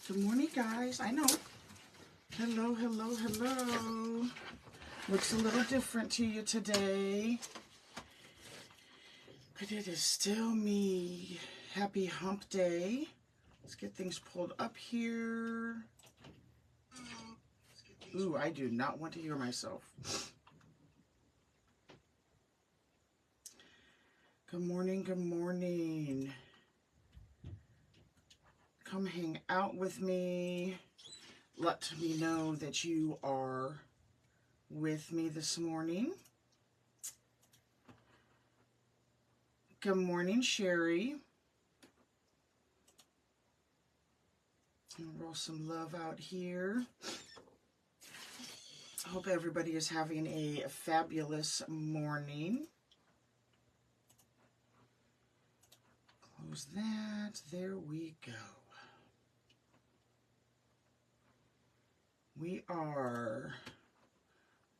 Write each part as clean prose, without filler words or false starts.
Good morning, guys. I know. Hello, hello, hello. Looks a little different to you today. But it is still me. Happy hump day. Let's get things pulled up here. Ooh, I do not want to hear myself. Good morning, good morning. Come hang out with me. Let me know that you are with me this morning. Good morning, Sherry. I'll roll some love out here. I hope everybody is having a fabulous morning. Close that. There we go. We are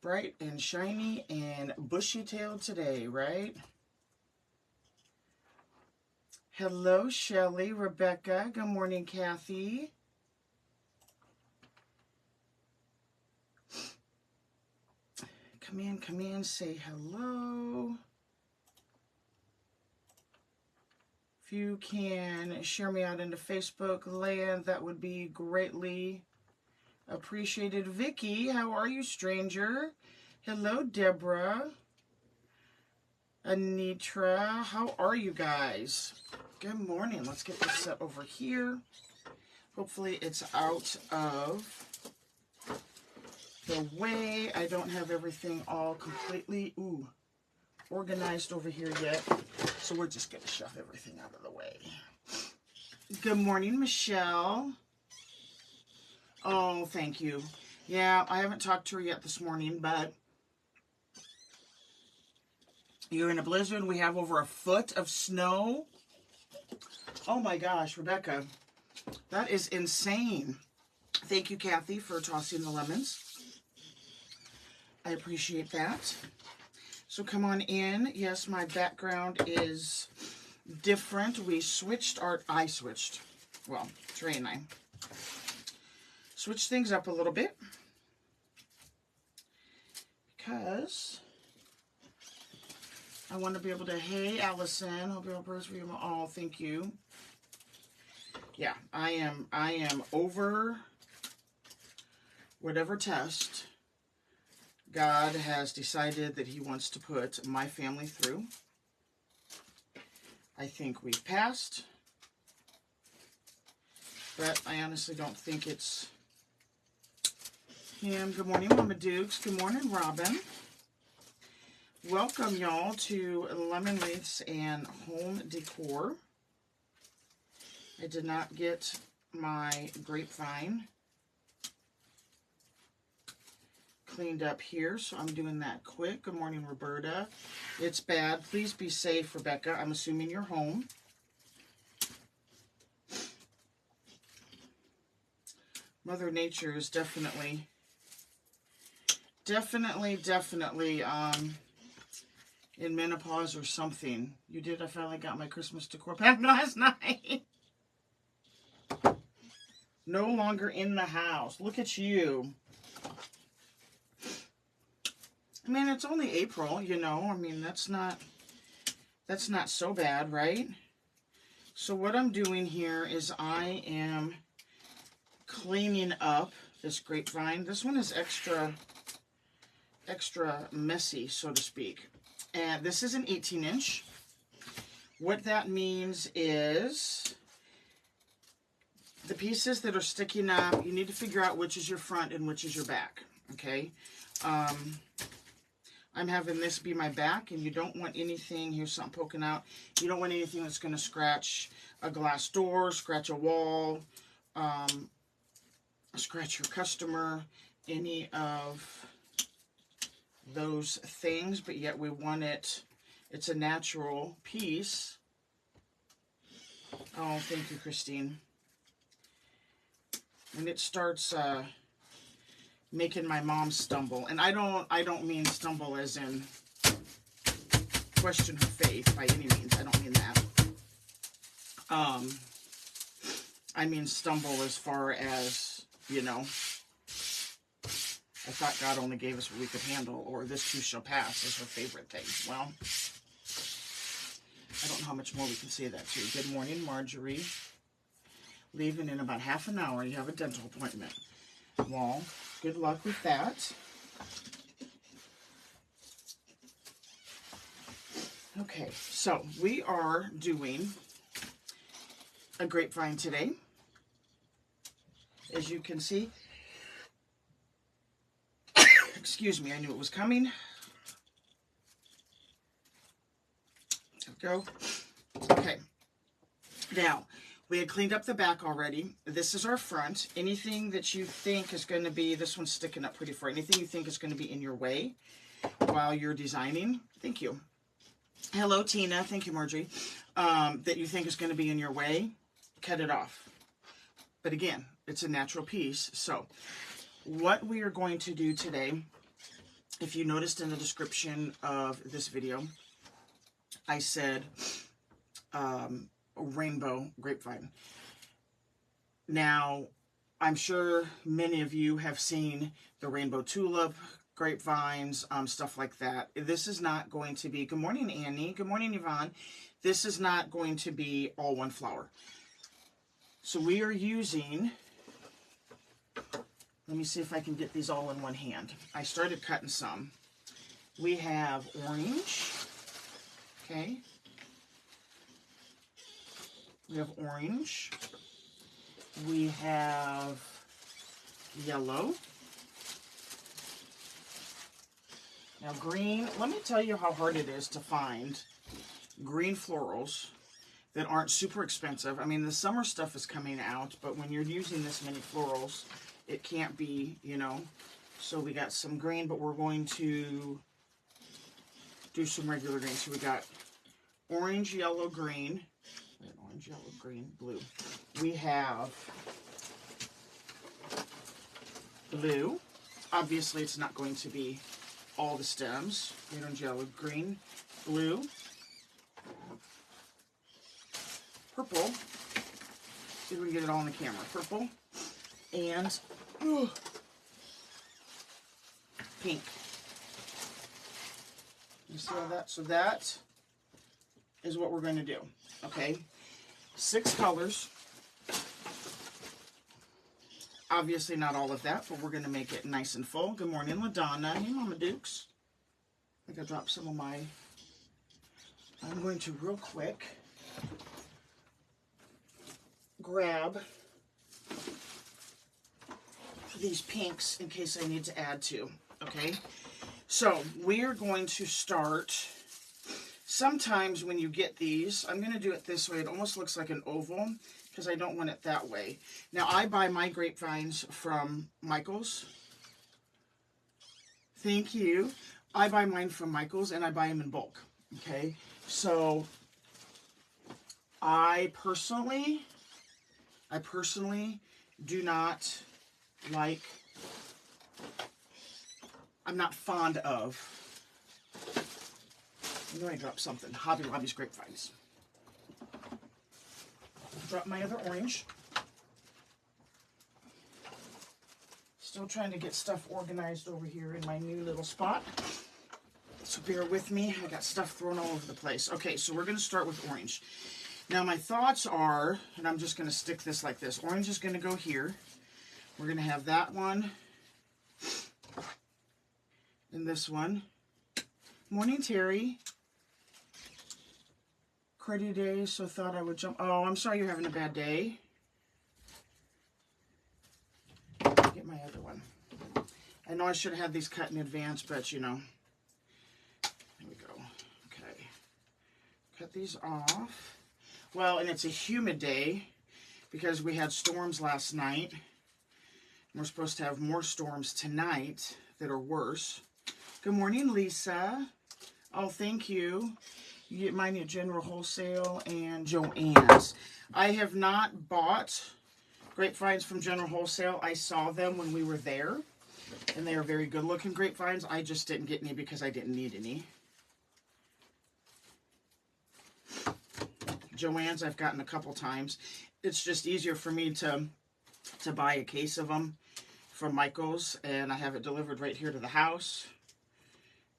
bright and shiny and bushy-tailed today, right? Hello, Shelly, Rebecca. Good morning, Kathy. Come in, say hello. If you can share me out into Facebook land, that would be greatly appreciated. Vicky, how are you, stranger? Hello, Deborah. Anitra, how are you guys? Good morning. Let's get this set over here. Hopefully it's out of the way. I don't have everything all completely organized over here yet. So we're just going to shove everything out of the way. Good morning, Michelle. Oh, thank you. Yeah, I haven't talked to her yet this morning, but you're in a blizzard. We have over a foot of snow. Oh my gosh, Rebecca, that is insane. Thank you, Kathy, for tossing the lemons. I appreciate that. So come on in. Yes, my background is different. I switched. Well, Trey and I switch things up a little bit because I want to be able to, hey, Allison, hope you're all prayers for you. Oh, thank you. Yeah, I am over whatever test God has decided that he wants to put my family through. I think we've passed, but I honestly don't think it's him. Good morning, Mama Dukes. Good morning, Robin. Welcome, y'all, to Lemon Wreaths and Home Decor. I did not get my grapevine cleaned up here, so I'm doing that quick. Good morning, Roberta. It's bad. Please be safe, Rebecca. I'm assuming you're home. Mother Nature is definitely in menopause or something. You did? I finally got my Christmas decor pack last night. No longer in the house. Look at you. I mean, it's only April, you know. I mean, that's not so bad, right? So what I'm doing here is I am cleaning up this grapevine. This one is extra messy, so to speak. And this is an 18-inch. What that means is the pieces that are sticking up, you need to figure out which is your front and which is your back, okay? I'm having this be my back, and you don't want anything, here's something poking out, you don't want anything that's going to scratch a glass door, scratch a wall, scratch your customer, any of those things, but yet we want it's a natural piece. Oh, thank you, Christine. And it starts making my mom stumble, and I don't mean stumble as in question her faith by any means. I don't mean that. I mean, stumble as far as, you know, I thought God only gave us what we could handle, or this too shall pass is her favorite thing. Well, I don't know how much more we can say that to. Good morning, Marjorie. Leaving in about half an hour. You have a dental appointment. Well, good luck with that. Okay, so we are doing a grapevine today. As you can see, excuse me, I knew it was coming. There we go. Okay, now we had cleaned up the back already. This is our front. Anything that you think is going to be, this one's sticking up pretty far, anything you think is going to be in your way while you're designing, thank you. Hello, Tina. Thank you, Marjorie. That you think is going to be in your way, cut it off. But again, it's a natural piece. So what we are going to do today, if you noticed in the description of this video, I said rainbow grapevine. Now, I'm sure many of you have seen the rainbow tulip, grapevines, stuff like that. This is not going to be, good morning, Annie. Good morning, Yvonne. This is not going to be all one flower. So we are using, let me see if I can get these all in one hand. I started cutting some. We have orange, okay. We have orange. We have yellow. Now green, let me tell you how hard it is to find green florals that aren't super expensive. I mean, the summer stuff is coming out, but when you're using this many florals, it can't be, you know. So we got some green, but we're going to do some regular green. So we got orange, yellow, green. Orange, yellow, green, blue. We have blue. Obviously, it's not going to be all the stems. Orange, yellow, green, blue, purple. See if we can get it all on the camera. Purple and pink. You see all that? So that is what we're going to do. Okay, 6 colors. Obviously not all of that, but we're going to make it nice and full. Good morning, LaDonna. Hey, Mama Dukes. I think I dropped some of my... I'm going to real quick grab these pinks in case I need to add to. Okay, so we are going to start... Sometimes when you get these, I'm going to do it this way. It almost looks like an oval because I don't want it that way. Now, I buy my grapevines from Michael's. Thank you. I buy mine from Michael's, and I buy them in bulk. Okay? So, I personally do not like, I'm not fond of, I'm going to drop something. Hobby Lobby's grapevines. Drop my other orange. Still trying to get stuff organized over here in my new little spot. So bear with me. I got stuff thrown all over the place. Okay, so we're going to start with orange. Now my thoughts are, and I'm just going to stick this like this. Orange is going to go here. We're going to have that one. And this one. Morning, Terry. Cruddy day, so thought I would jump. Oh, I'm sorry you're having a bad day. Get my other one. I know I should have had these cut in advance, but you know. There we go. Okay. Cut these off. Well, and it's a humid day because we had storms last night. We're supposed to have more storms tonight that are worse. Good morning, Lisa. Oh, thank you. You get mine at General Wholesale and Joann's. I have not bought grapevines from General Wholesale. I saw them when we were there, and they are very good looking grapevines. I just didn't get any because I didn't need any. Joann's I've gotten a couple times. It's just easier for me to buy a case of them from Michael's, and I have it delivered right here to the house.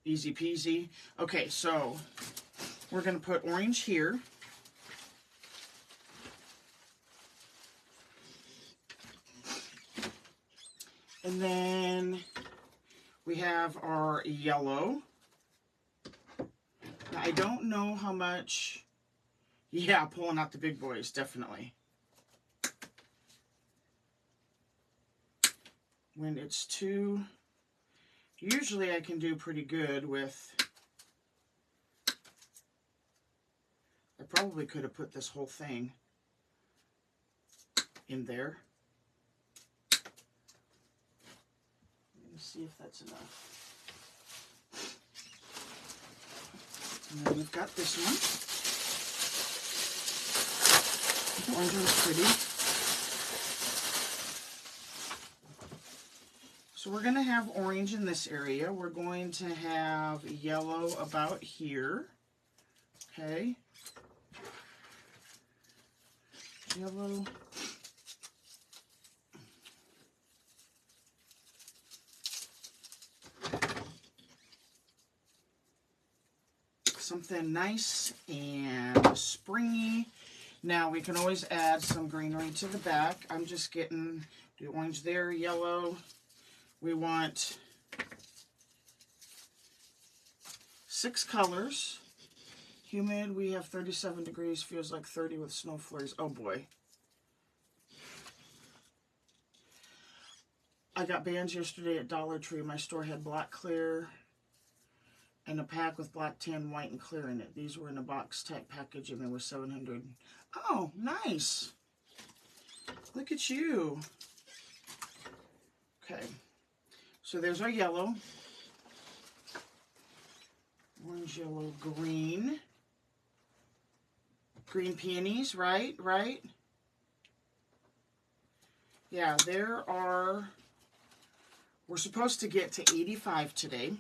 Easy peasy. Okay, so we're going to put orange here. And then we have our yellow. Now, I don't know how much. Yeah, pulling out the big boys, definitely. When it's too, usually I can do pretty good with, I probably could have put this whole thing in there. Let's see if that's enough. And then we've got this one. The orange one's pretty. So we're going to have orange in this area. We're going to have yellow about here. Okay. Yellow. Something nice and springy. Now we can always add some greenery to the back. I'm just getting the orange there, yellow. We want 6 colors. Humid, we have 37 degrees, feels like 30 with snow flurries. Oh boy. I got bands yesterday at Dollar Tree. My store had black clear and a pack with black, tan, white, and clear in it. These were in a box type package and they were 700. Oh, nice. Look at you. Okay. So there's our yellow. Orange, yellow, green. Green peonies, right? Right? Yeah, we're supposed to get to 85 today.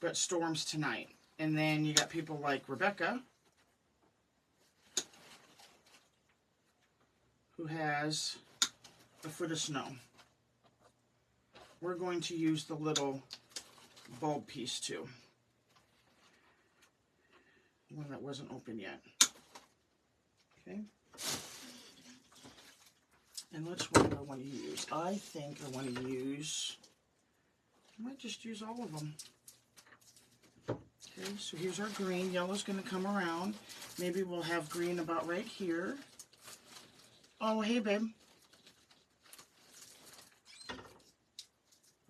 But storms tonight. And then you got people like Rebecca, who has a foot of snow. We're going to use the little bulb piece too. One that wasn't open yet. Okay. And which one do I want to use? I think I want to use, I might just use all of them. Okay, so here's our green. Yellow's going to come around. Maybe we'll have green about right here. Oh, hey, babe.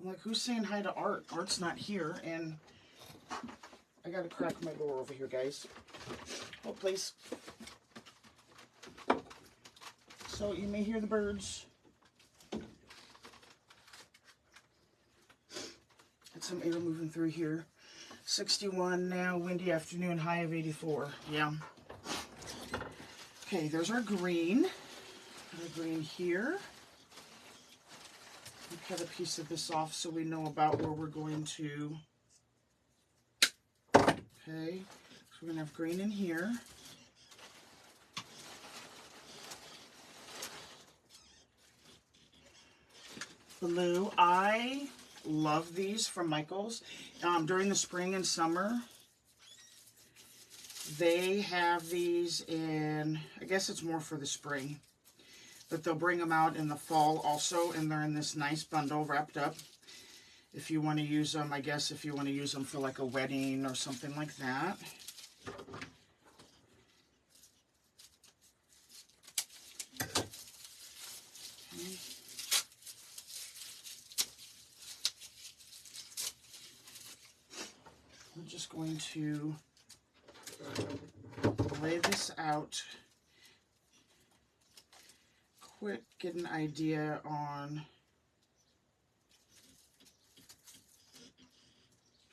I'm like, who's saying hi to Art? Art's not here, and I got to crack my door over here, guys. Oh, please. So you may hear the birds. Got some air moving through here. 61 now, windy afternoon, high of 84. Yeah. Okay, there's our green. Our green here. We'll cut a piece of this off so we know about where we're going to. Okay, so we're going to have green in here. Blue. I love these from Michael's. During the spring and summer, they have these in, I guess it's more for the spring, but they'll bring them out in the fall also, and they're in this nice bundle wrapped up. If you want to use them, I guess if you want to use them for like a wedding or something like that. Okay. I'm just going to lay this out. Quick, get an idea on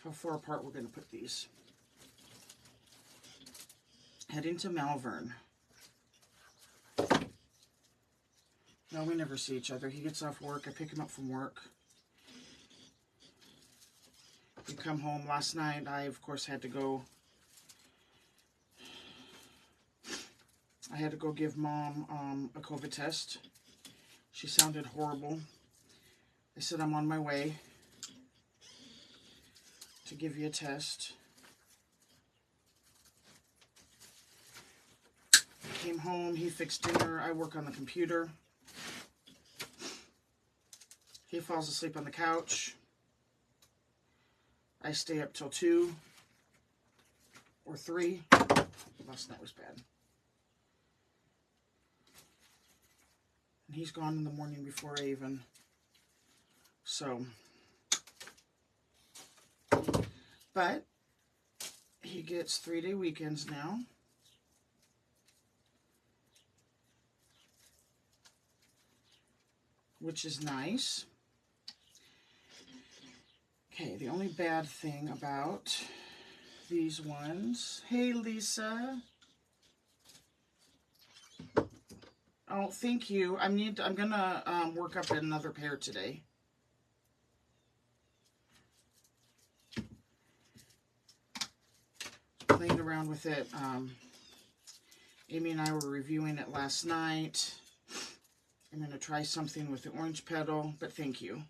how far apart we're going to put these. Heading to Malvern. No, we never see each other. He gets off work. I pick him up from work. We come home last night. I, of course, had to go I had to go give Mom a COVID test. She sounded horrible. I said, I'm on my way to give you a test. Came home, he fixed dinner. I work on the computer. He falls asleep on the couch. I stay up till 2 or 3. Last night was bad. And he's gone in the morning before I even. So. But he gets 3-day weekends now. Which is nice. Okay, the only bad thing about these ones. Hey, Lisa. Oh, thank you. I'm gonna work up another pair today. Playing around with it. Amy and I were reviewing it last night. I'm going to try something with the orange petal, but thank you.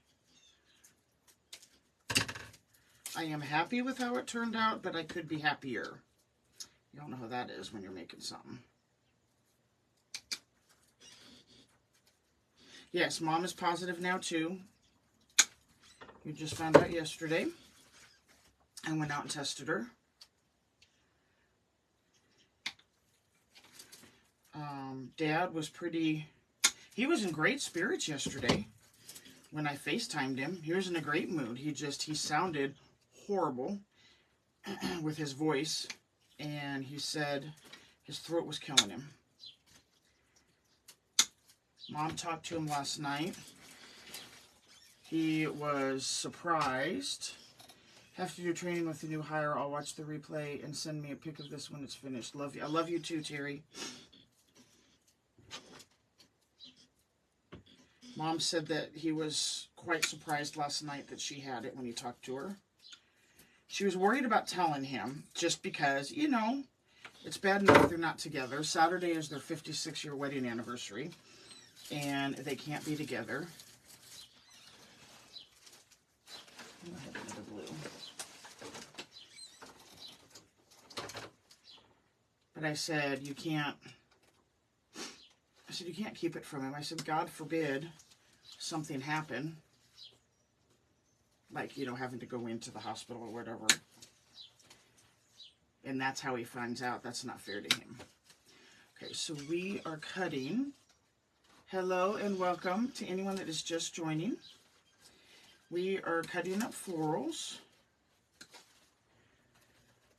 I am happy with how it turned out, but I could be happier. You don't know how that is when you're making something. Yes, Mom is positive now too. We just found out yesterday. I went out and tested her. Dad was he was in great spirits yesterday when I FaceTimed him. He was in a great mood. He sounded horrible with his voice, and he said his throat was killing him. Mom talked to him last night. He was surprised. Have to do training with the new hire. I'll watch the replay and send me a pic of this when it's finished. Love you. I love you too, Terry. Mom said that he was quite surprised last night that she had it when he talked to her. She was worried about telling him just because, you know, it's bad enough they're not together. Saturday is their 56-year wedding anniversary, and they can't be together. I'm going to have another blue. But I said, you can't keep it from him. I said, God forbid something happen, like, you know, having to go into the hospital or whatever, and that's how he finds out. That's not fair to him. Okay, so we are cutting. Hello and welcome to anyone that is just joining. We are cutting up florals.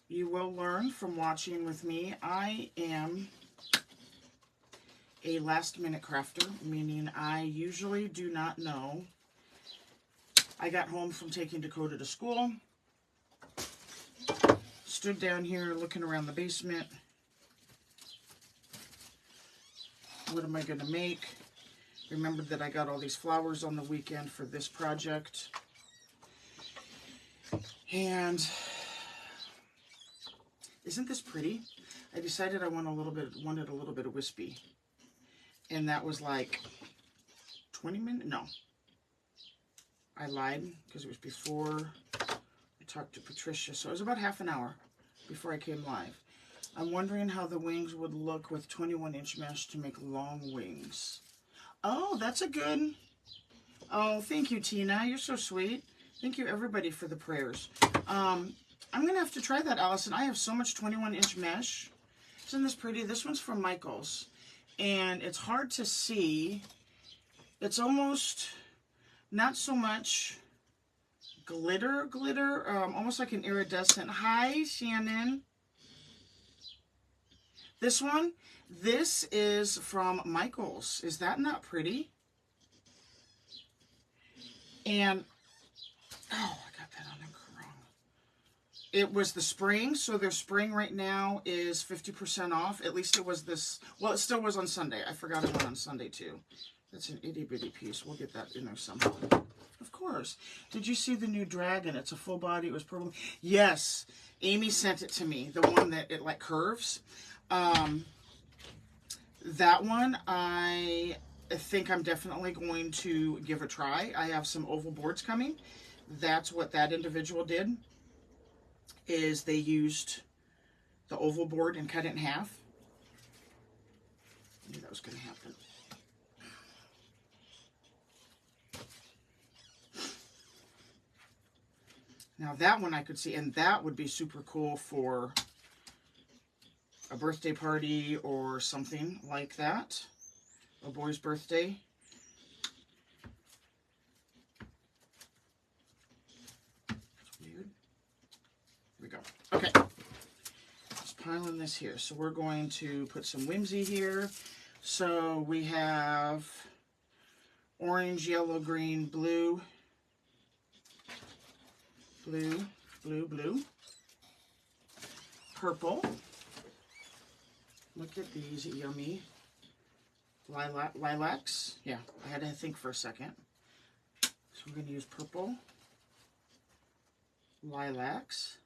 You will learn from watching with me. I am a last-minute crafter, meaning I usually do not know. I got home from taking Dakota to school, stood down here looking around the basement. What am I going to make? Remembered that I got all these flowers on the weekend for this project. And isn't this pretty? I decided I wanted a little bit of wispy. And that was like 20 minutes? No. I lied because it was before I talked to Patricia. So it was about half an hour before I came live. I'm wondering how the wings would look with 21-inch mesh to make long wings. Oh, that's a good... Oh, thank you, Tina. You're so sweet. Thank you, everybody, for the prayers. I'm going to have to try that, Allison. I have so much 21-inch mesh. Isn't this pretty? This one's from Michael's. And it's hard to see. It's almost not so much glitter, almost like an iridescent. Hi, Shannon. This one, this is from Michael's. Is that not pretty? And, oh, I got that on wrong. It was the spring, so their spring right now is 50% off. At least it was this, well, it still was on Sunday. I forgot it went on Sunday too. That's an itty-bitty piece. We'll get that in there somehow. Of course. Did you see the new dragon? It's a full body. It was purple. Yes. Amy sent it to me. The one that it like curves. That one, I think I'm definitely going to give a try. I have some oval boards coming. That's what that individual did, is they used the oval board and cut it in half. I knew that was going to happen. Now that one I could see, and that would be super cool for a birthday party or something like that. A boy's birthday. That's weird. Here we go. Okay. Just piling this here. So we're going to put some whimsy here. So we have orange, yellow, green, blue. Blue, blue, blue. Purple. Look at these yummy lilacs. Yeah, I had to think for a second. So we're going to use purple, lilacs.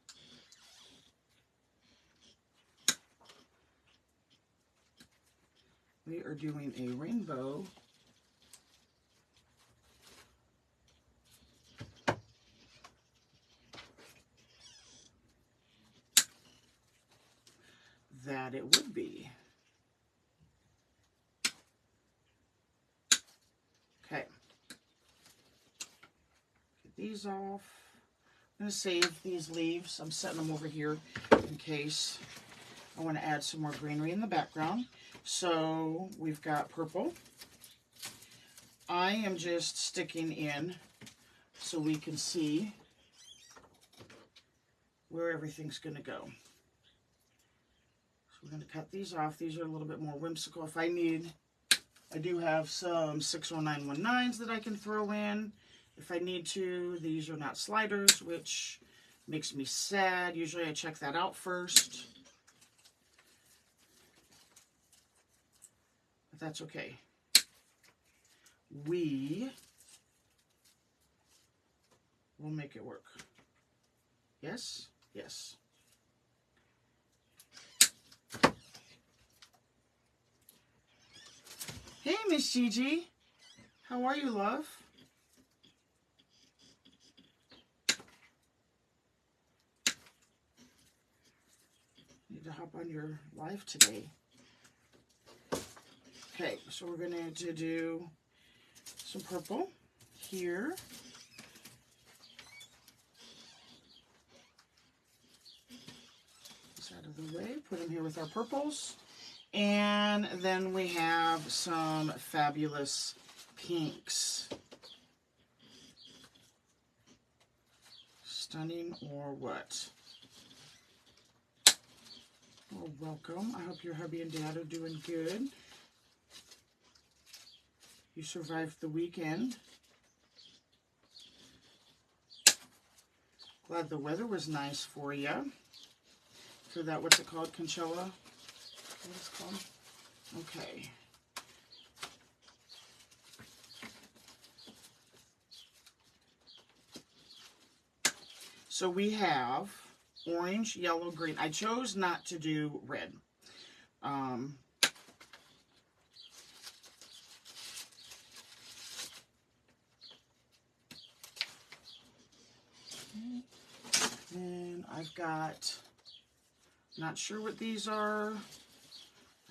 We are doing a rainbow. That it would be. Okay. Get these off. I'm going to save these leaves. I'm setting them over here in case I want to add some more greenery in the background. So we've got purple. I am just sticking in so we can see where everything's going to go. We're going to cut these off. These are a little bit more whimsical. If I need, I do have some 60919s that I can throw in if I need to. These are not sliders, which makes me sad. Usually I check that out first. But that's okay. We will make it work. Yes? Yes. Hey, Miss Gigi. How are you, love? Need to hop on your live today. Okay, so we're going to do some purple here. This out of the way. Put them here with our purples. And then we have some fabulous pinks. Stunning or what? Well, welcome. I hope your hubby and dad are doing good. You survived the weekend. Glad the weather was nice for you. For that, what's it called? Coachella? What is it called? Okay. So we have orange, yellow, green. I chose not to do red. Then I've got, not sure what these are.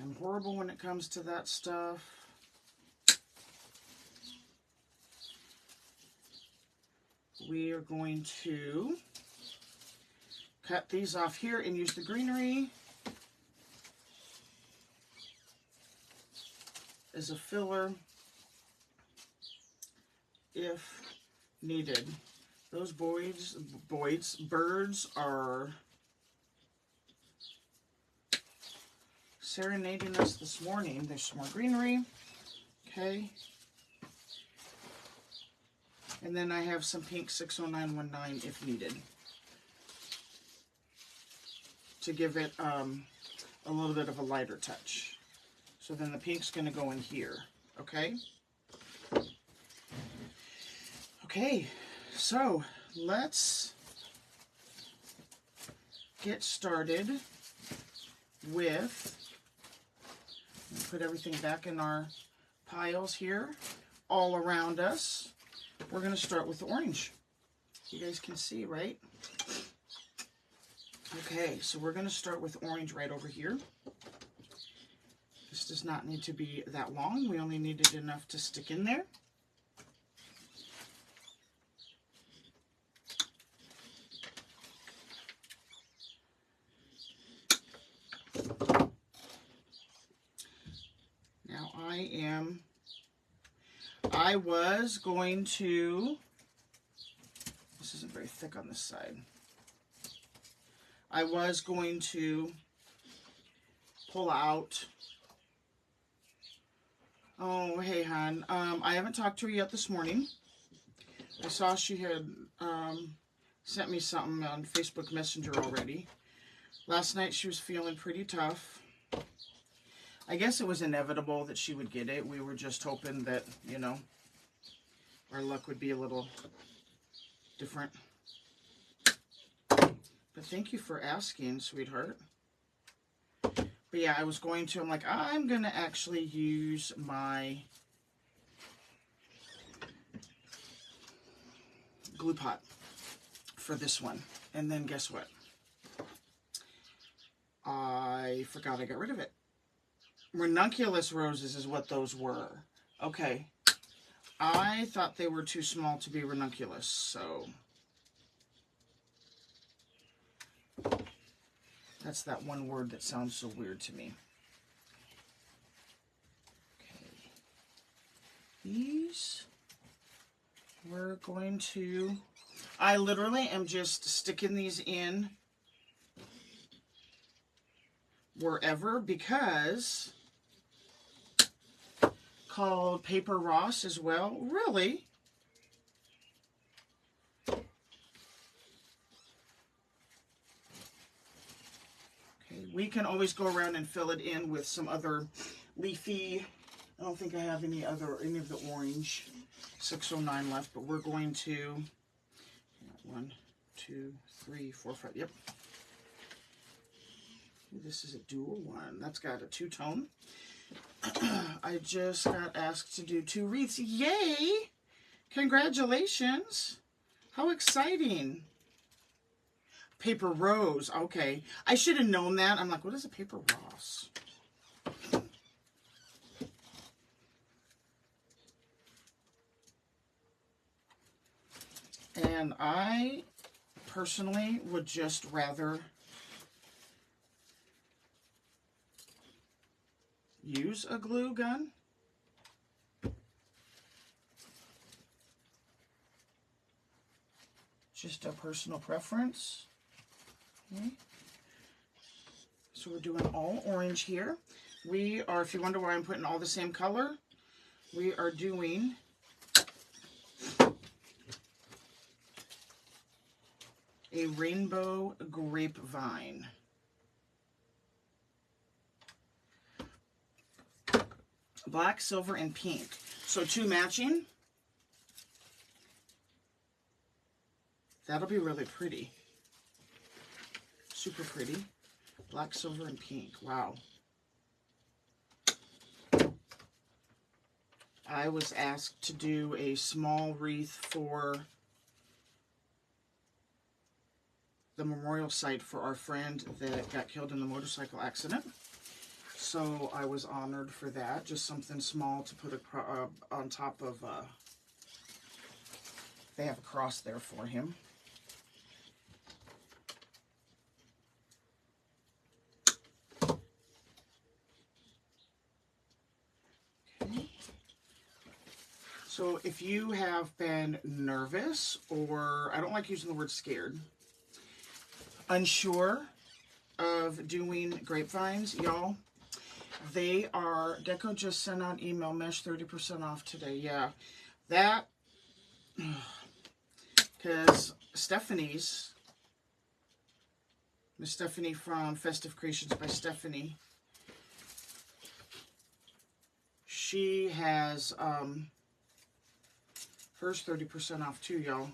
I'm horrible when it comes to that stuff. We are going to cut these off here and use the greenery as a filler if needed. Those birds are serenading us this morning. There's some more greenery. Okay. And then I have some pink 60919 if needed, to give it a little bit of a lighter touch. So then the pink's going to go in here. Okay. Okay. So let's get started with, put everything back in our piles here, all around us. We're going to start with the orange. You guys can see, right? Okay, so we're going to start with orange right over here. This does not need to be that long. We only needed enough to stick in there. Now I was going to, this isn't very thick on this side. I was going to pull out, oh, hey, hon. I haven't talked to her yet this morning. I saw she had sent me something on Facebook Messenger already. Last night she was feeling pretty tough. I guess it was inevitable that she would get it. We were just hoping that, you know, our luck would be a little different. But thank you for asking, sweetheart. But yeah, I was going to, I'm going to actually use my glue pot for this one. And then guess what? I forgot I got rid of it. Ranunculus roses is what those were. Okay. I thought they were too small to be ranunculus, so that's that one word that sounds so weird to me. Okay. These we're going to, I literally am just sticking these in wherever, because called Paper Ross as well. Really? Okay, we can always go around and fill it in with some other leafy. I don't think I have any of the orange 609 left, but we're going to 1, 2, 3, 4, 5. Yep. This is a dual one. That's got a two-tone. I just got asked to do 2 wreaths. Yay! Congratulations! How exciting! Paper rose. Okay. I should have known that. I'm like, what is a paper rose? And I personally would just rather use a glue gun. Just a personal preference. Okay. So we're doing all orange here. We are, if you wonder why I'm putting all the same color, we are doing a rainbow grapevine. Black, silver, and pink. So 2 matching. That'll be really pretty. Super pretty. Black, silver, and pink. Wow. I was asked to do a small wreath for the memorial site for our friend that got killed in the motorcycle accident. So I was honored for that. Just something small to put on top of, they have a cross there for him. Okay. So if you have been nervous, or I don't like using the word scared, unsure of doing grapevines, y'all, they are, Deco just sent out email, mesh 30% off today. Yeah, that, because Stephanie's, Miss Stephanie from Festive Creations by Stephanie, she has hers 30% off too, y'all.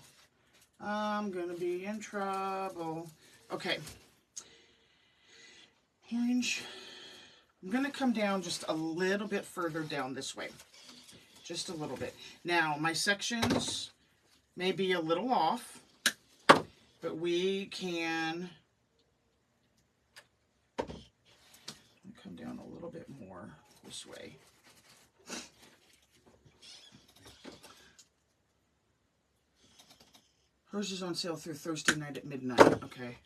I'm gonna be in trouble. Okay. Orange. I'm going to come down just a little bit further down this way. Just a little bit. Now, my sections may be a little off, but we can come down a little bit more this way. Hers is on sale through Thursday night at midnight. Okay.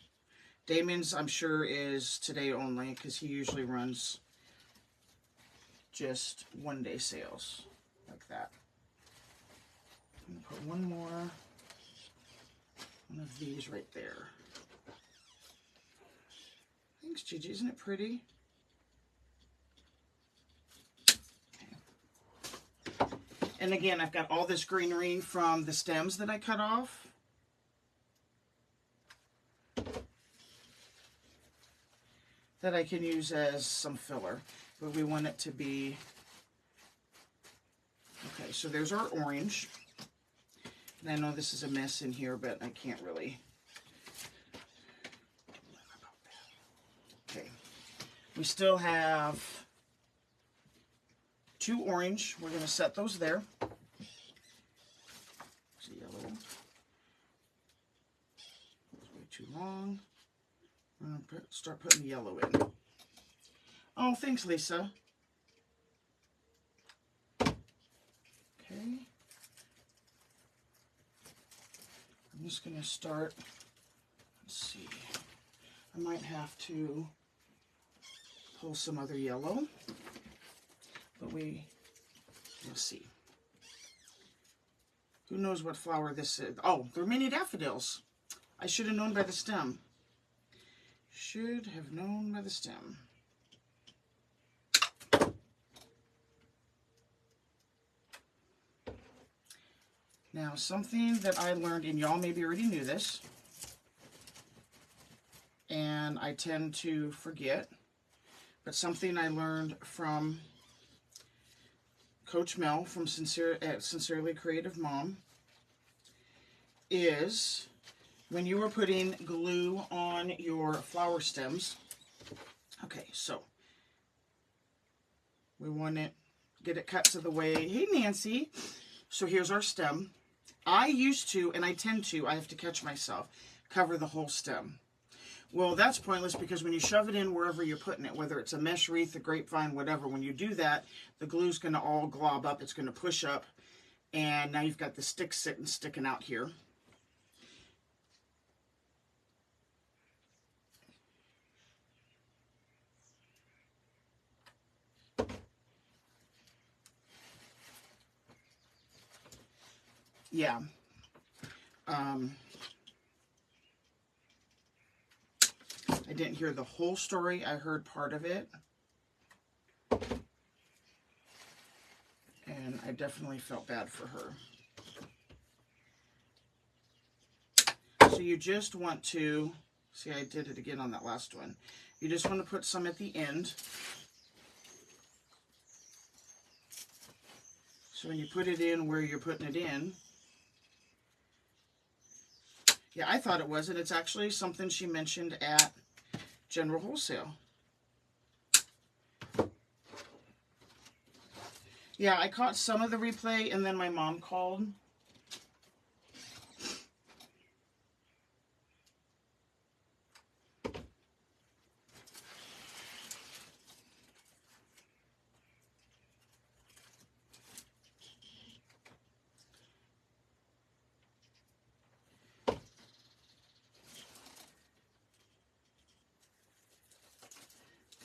Damon's, I'm sure, is today only because he usually runs just one-day sales like that. I'm going to put one of these right there. Thanks, Gigi. Isn't it pretty? Okay. And again, I've got all this greenery from the stems that I cut off. That I can use as some filler, but we want it to be, okay, so there's our orange. And I know this is a mess in here, but I can't really. Okay, we still have 2 orange. We're going to set those there. It's a yellow. It's way too long. I'm going to start putting the yellow in. Oh, thanks, Lisa. Okay. I'm just going to start, let's see. I might have to pull some other yellow, but we'll see. Who knows what flower this is? Oh, they're mini daffodils. I should have known by the stem. Should have known by the stem. Now, something that I learned, and y'all maybe already knew this, and I tend to forget, but something I learned from Coach Mel from Sincerely Creative Mom is when you are putting glue on your flower stems. Okay, so we want to get it cut to the way, hey Nancy, so here's our stem. I used to, and I tend to, I have to catch myself, cover the whole stem. Well, that's pointless because when you shove it in wherever you're putting it, whether it's a mesh wreath, a grapevine, whatever, when you do that, the glue's going to all glob up, it's going to push up, and now you've got the stick sticking out here. Yeah. I didn't hear the whole story. I heard part of it. And I definitely felt bad for her. So you just want to, see I did it again on that last one. You just want to put some at the end. So when you put it in where you're putting it in, yeah, I thought it was, and it's actually something she mentioned at General Wholesale. Yeah, I caught some of the replay, and then my mom called.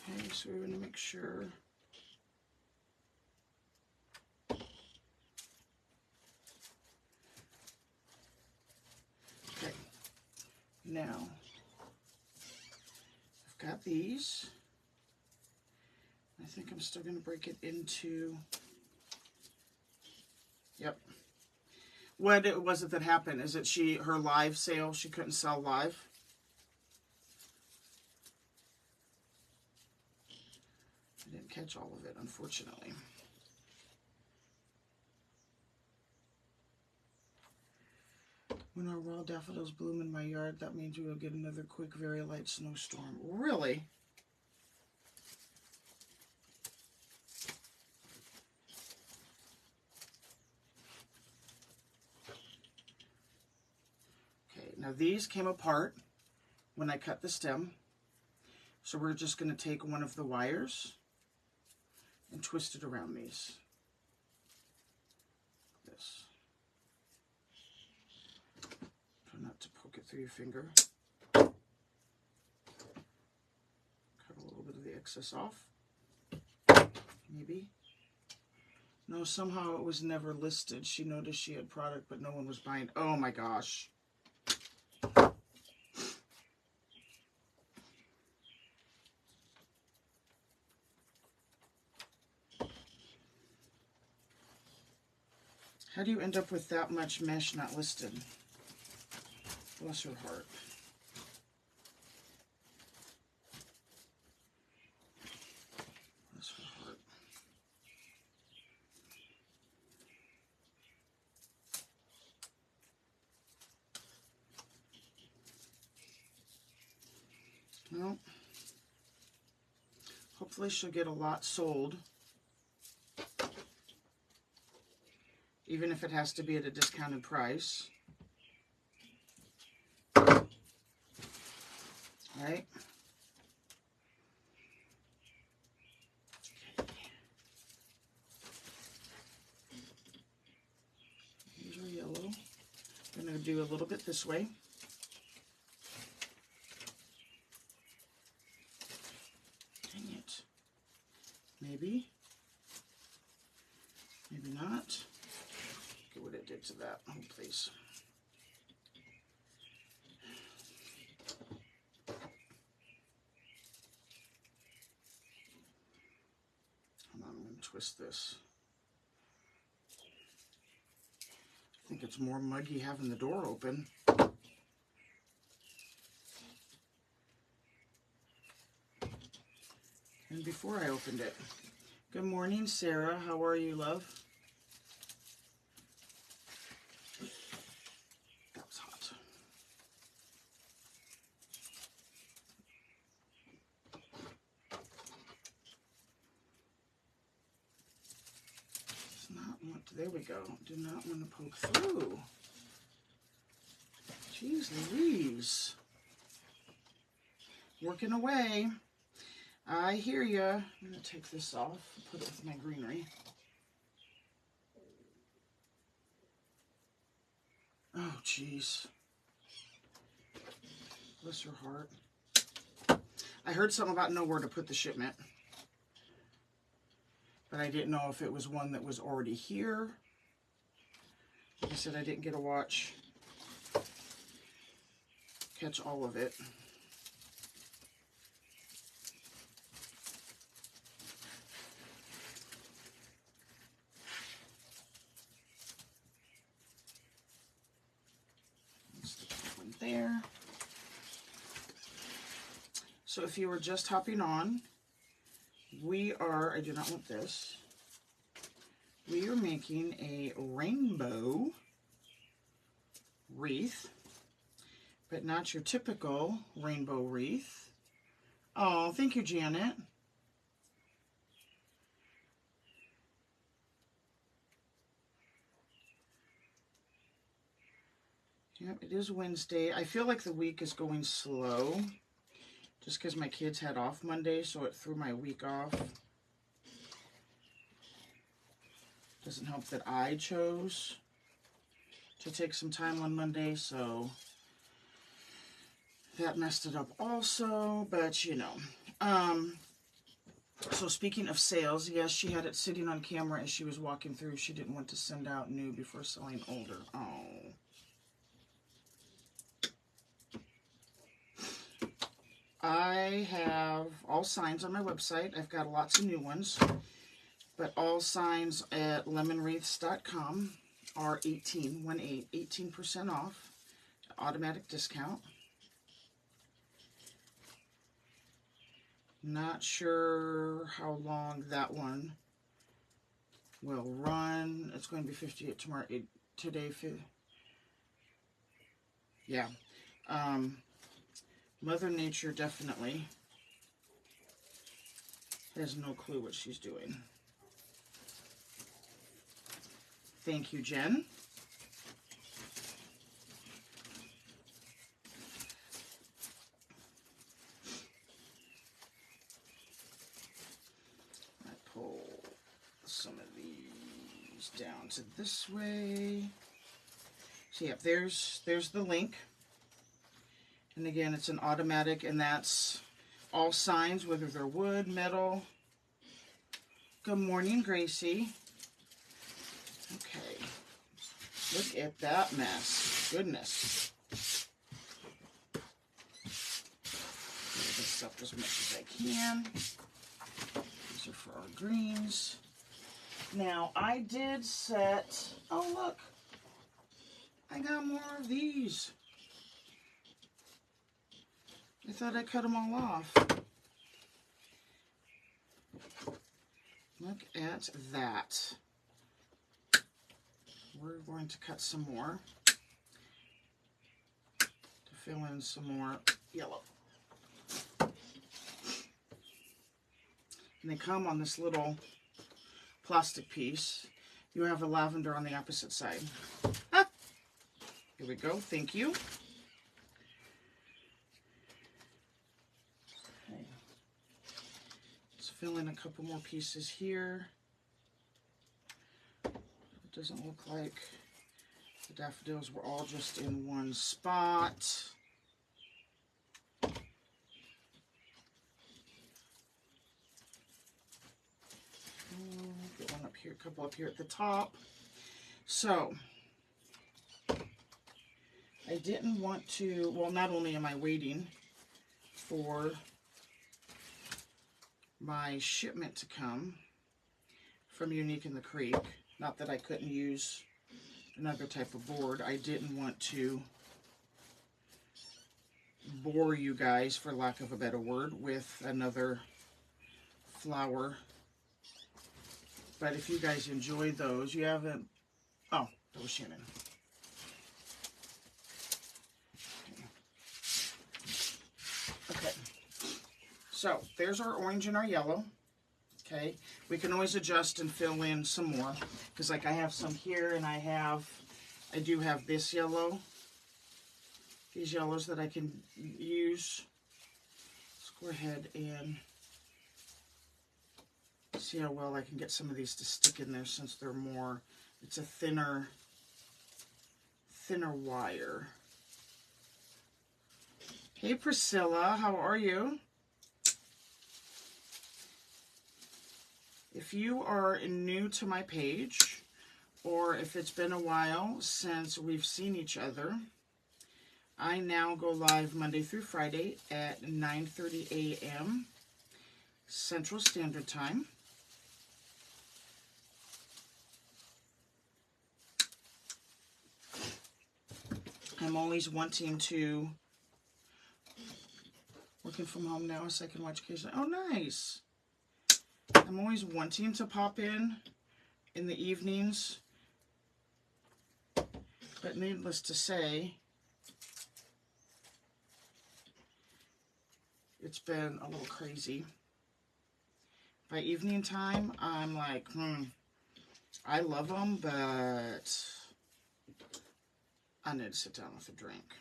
Okay, so we're going to make sure. Okay, now I've got these. I think I'm still going to break it into, yep. What was it that happened? Is it her live sale, she couldn't sell live? I didn't catch all of it, unfortunately. When our wild daffodils bloom in my yard, that means we will get another quick, very light snowstorm. Really? Now these came apart when I cut the stem. So we're just going to take one of the wires and twist it around these. This. Try not to poke it through your finger. Cut a little bit of the excess off. Maybe. No, somehow it was never listed. She noticed she had product, but no one was buying. Oh my gosh. How do you end up with that much mesh not listed? Bless her heart. Bless her heart. Well, hopefully she'll get a lot sold. Even if it has to be at a discounted price. Right? Here's our yellow. I'm going to do a little bit this way. Dang it. Maybe. Maybe not. Look at what it did to that. Oh, please. Hold on, I'm going to twist this. I think it's more muggy having the door open. And before I opened it. Good morning, Sarah. How are you, love? That was hot. It's not want to, there we go. Do not want to poke through. Jeez Louise. Working away. I hear ya. I'm going to take this off and put it with my greenery. Oh, jeez. Bless her heart. I heard something about nowhere to put the shipment. But I didn't know if it was one that was already here. Like I said, I didn't get to catch all of it. There. So if you were just hopping on, we are, I do not want this, we are making a rainbow wreath, but not your typical rainbow wreath. Oh, thank you, Janet. Yep, it is Wednesday. I feel like the week is going slow just because my kids had off Monday, so it threw my week off. Doesn't help that I chose to take some time on Monday, so that messed it up also, but you know. So speaking of sales, yes, she had it sitting on camera as she was walking through. She didn't want to send out new before selling older. Oh. I have all signs on my website. I've got lots of new ones, but all signs at lemonwreaths.com are 18% off, automatic discount. Not sure how long that one will run. It's going to be 58 tomorrow. Today, yeah. Mother Nature definitely has no clue what she's doing. Thank you, Jen. some of these down to this way. So yeah, there's the link. And again, it's an automatic, and that's all signs, whether they're wood, metal. Good morning, Gracie. Okay. Look at that mess. Goodness. Get this up as much as I can. These are for our greens. Now, I did set... Oh, look. I got more of these. I thought I cut them all off. Look at that. We're going to cut some more to fill in some more yellow. And they come on this little plastic piece. You have a lavender on the opposite side. Ah, here we go. Thank you. Okay. Let's fill in a couple more pieces here. It doesn't look like the daffodils were all just in one spot. Get one up here, a couple up here at the top. So, I didn't want to, well, not only am I waiting for my shipment to come from Unique in the Creek, not that I couldn't use another type of board, I didn't want to bore you guys, for lack of a better word, with another flower. But if you guys enjoy those, you haven't... Oh, that was Shannon. Okay. So, there's our orange and our yellow. Okay. We can always adjust and fill in some more. Because, like, I have some here, and I do have this yellow. These yellows that I can use. Let's go ahead and... see how well I can get some of these to stick in there, since they're more, it's a thinner wire. Hey Priscilla, how are you? If you are new to my page, or if it's been a while since we've seen each other, I now go live Monday through Friday at 9:30 a.m. Central Standard Time. I'm always wanting to, working from home now, so I can watch occasionally. Oh, nice. I'm always wanting to pop in the evenings, but needless to say, it's been a little crazy. By evening time, I'm like, I love them, but I need to sit down with a drink.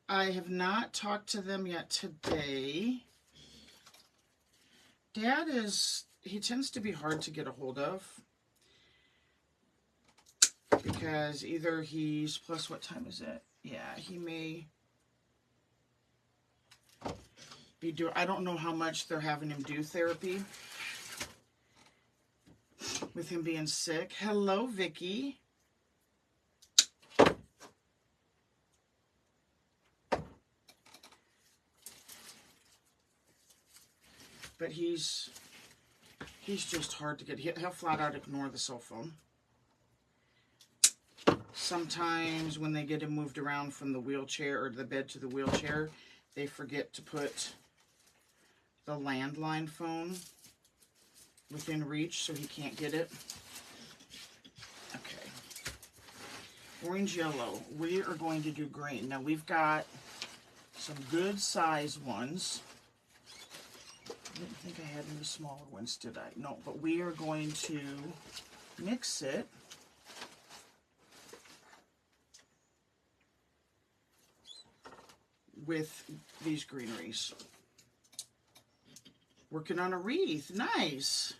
I have not talked to them yet today. Dad he tends to be hard to get a hold of. Because either he's, plus what time is it? Yeah, he may be doing, I don't know how much they're having him do therapy. With him being sick. Hello, Vicky. But he's just hard to get. He'll flat out ignore the cell phone. Sometimes when they get him moved around from the wheelchair, or the bed to the wheelchair, they forget to put the landline phone within reach, so he can't get it. Okay. Orange, yellow. We are going to do green. Now we've got some good size ones. I didn't think I had any smaller ones, did I? No, but we are going to mix it with these greeneries. Working on a wreath. Nice.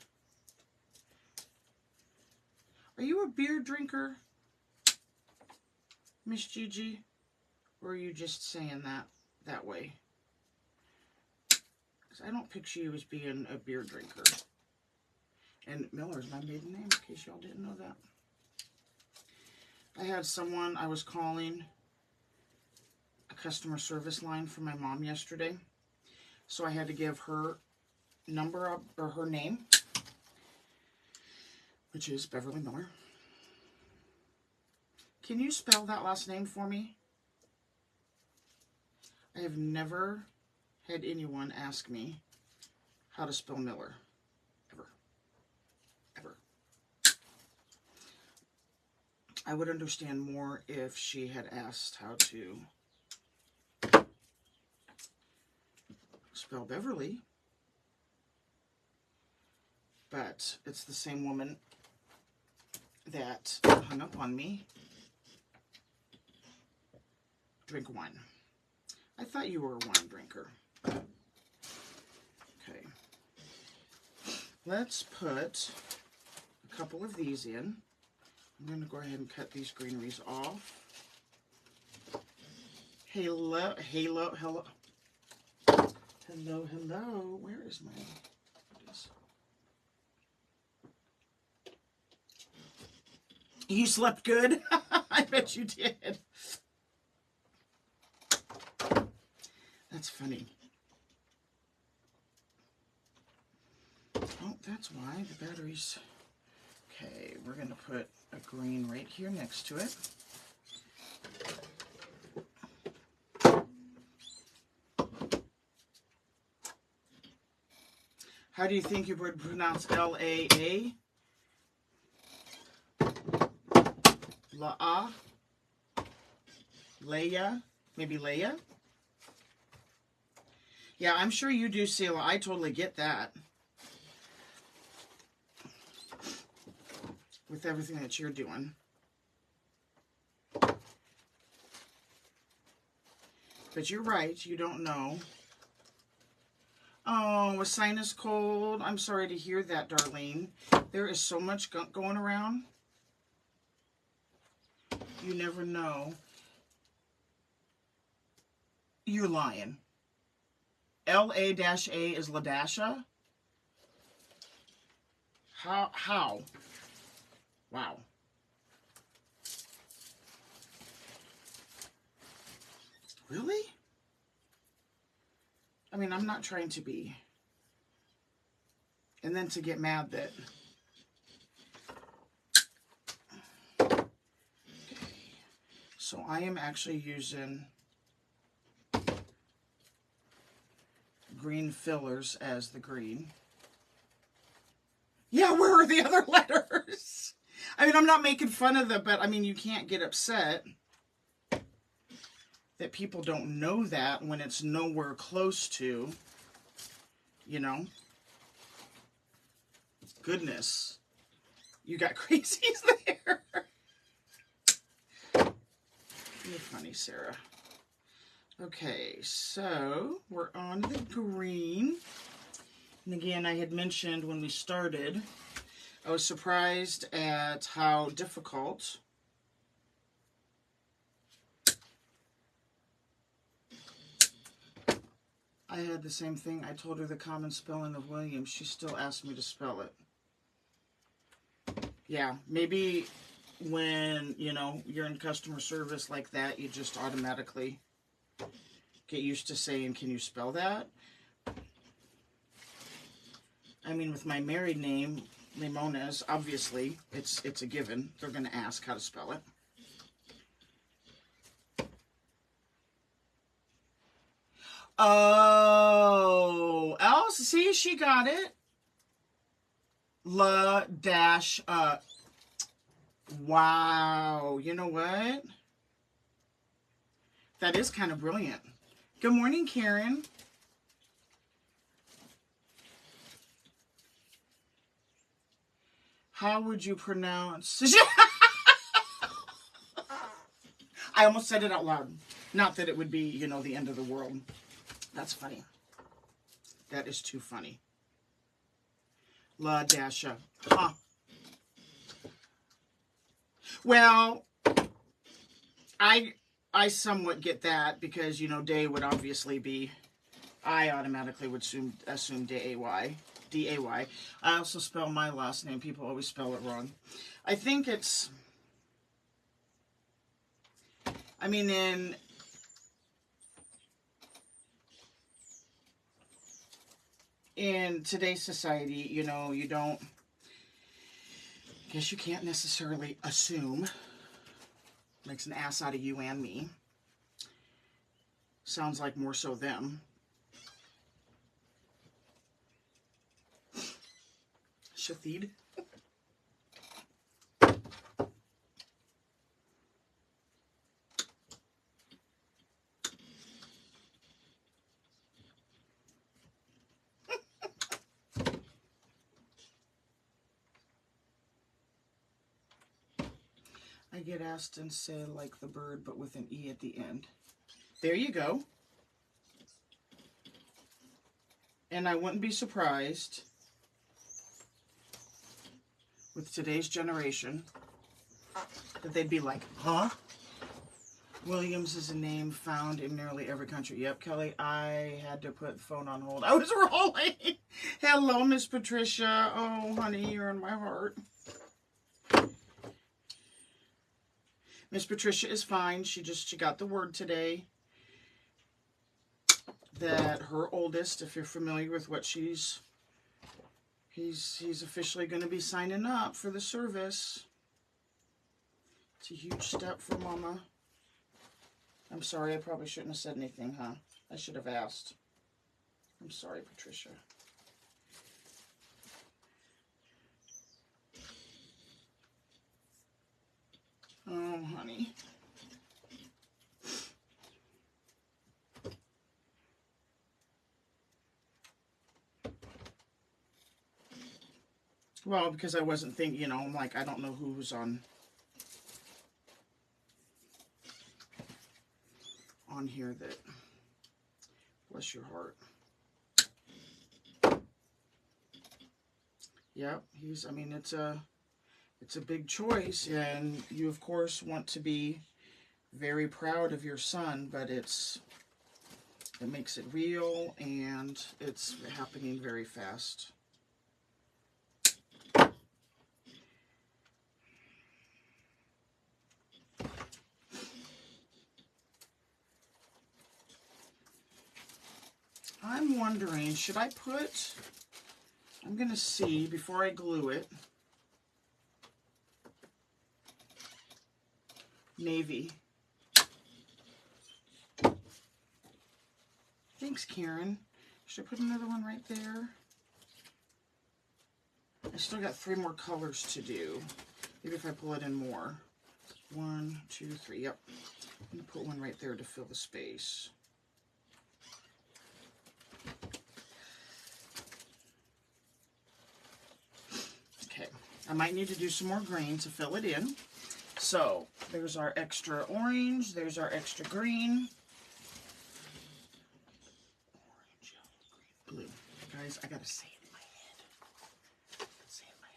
Are you a beer drinker, Miss Gigi? Or are you just saying that way? Because I don't picture you as being a beer drinker. And Miller is my maiden name, in case y'all didn't know that. I had someone I was calling a customer service line for my mom yesterday. So I had to give her number up, or her name, which is Beverly Miller. Can you spell that last name for me? I have never had anyone ask me how to spell Miller. Ever. Ever. I would understand more if she had asked how to spell Beverly. But it's the same woman that hung up on me. Drink wine. I thought you were a wine drinker. Okay. Let's put a couple of these in. I'm going to go ahead and cut these greeneries off. Hello, hello, hello. Hello, hello. Where is my... You slept good? I bet you did. That's funny. Oh, that's why the batteries... Okay, we're going to put a green right here next to it. How do you think you would pronounce L-A-A? La-a? Leia? Maybe Leia? Yeah, I'm sure you do, Sela. I totally get that. With everything that you're doing. But you're right. You don't know. Oh, a sinus cold. I'm sorry to hear that, Darlene. There is so much gunk going around. You never know. You're lying. L-A-A is Ladasha? How? Wow. Really? I mean, I'm not trying to be. And then to get mad that... Okay. So I am actually using green fillers as the green. Yeah, where are the other letters? I mean, I'm not making fun of them, but I mean, you can't get upset that people don't know that when it's nowhere close to, you know. Goodness. You got crazies there. You're funny, Sarah. Okay, so we're on the green. And again, I had mentioned when we started, I was surprised at how difficult I had the same thing. I told her the common spelling of William. She still asked me to spell it. Yeah, maybe when, you know, you're in customer service like that, you just automatically get used to saying, can you spell that? I mean, with my married name, Limones, obviously, it's a given. They're going to ask how to spell it. Oh, Elsa, see, she got it. Wow, you know what? That is kind of brilliant. Good morning, Karen. How would you pronounce... I almost said it out loud. Not that it would be, you know, the end of the world. That's funny. That is too funny. La Dasha. Huh. Well, I somewhat get that because, you know, day would obviously be, I automatically would assume D-A-Y. D-A-Y. I also spell my last name. People always spell it wrong. I think it's, I mean, in today's society, you know, you don't, I guess you can't necessarily assume. Makes an ass out of you and me. Sounds like more so them. Shathid. I get asked and say like the bird, but with an E at the end. There you go. And I wouldn't be surprised with today's generation that they'd be like, huh? Williams is a name found in nearly every country. Yep, Kelly, I had to put the phone on hold. I was rolling. Hello, Miss Patricia. Oh, honey, you're in my heart. Miss Patricia is fine. She got the word today that her oldest, if you're familiar with what he's officially going to be signing up for the service. It's a huge step for Mama. I'm sorry, I probably shouldn't have said anything, huh? I should have asked. I'm sorry, Patricia. Oh, honey. Well, because I wasn't thinking, you know, I'm like, I don't know who's on here that, bless your heart. Yep, I mean, it's a big choice, and you, of course, want to be very proud of your son, but it makes it real, and it's happening very fast. I'm wondering, should I put, I'm going to see before I glue it, navy. Thanks, Karen. Should I put another one right there? I still got 3 more colors to do. Maybe if I pull it in more. 1, 2, 3. Yep. I'm going to put one right there to fill the space. Okay. I might need to do some more green to fill it in. So, there's our extra orange. There's our extra green. Orange, yellow, green, blue. Guys, I got to say it in my head. Say it in my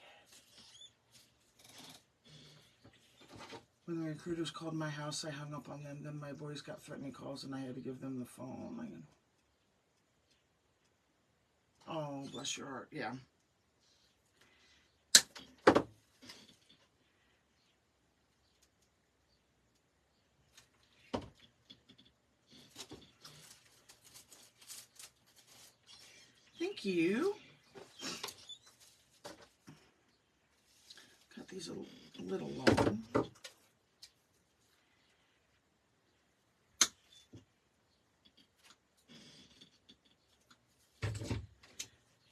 head. When the recruiters called my house, I hung up on them. Then my boys got threatening calls, and I had to give them the phone. Oh, bless your heart. Yeah. Thank you. Cut these a little long.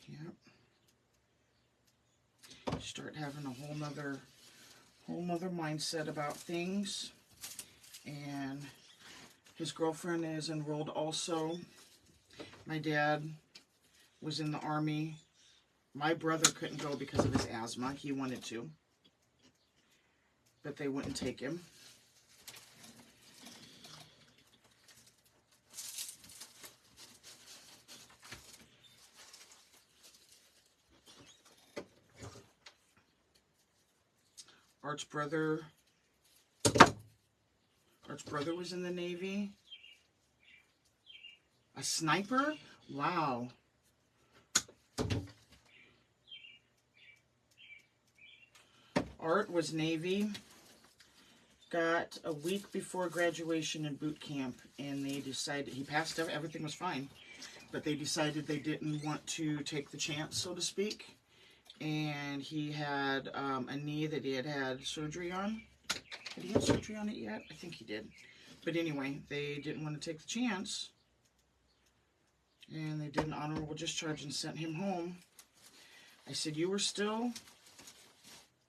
Yep. Start having a whole nother mindset about things. And his girlfriend is enrolled also. My dad was in the Army. My brother couldn't go because of his asthma. He wanted to, but they wouldn't take him. Art's brother was in the Navy. A sniper? Wow. Art was Navy. Got a week before graduation in boot camp, and they decided, he passed, everything was fine, but they decided they didn't want to take the chance, so to speak. And he had a knee that he had had surgery on. Had he had surgery on it yet? I think he did. But anyway, they didn't want to take the chance. And they did an honorable discharge and sent him home. I said, you were still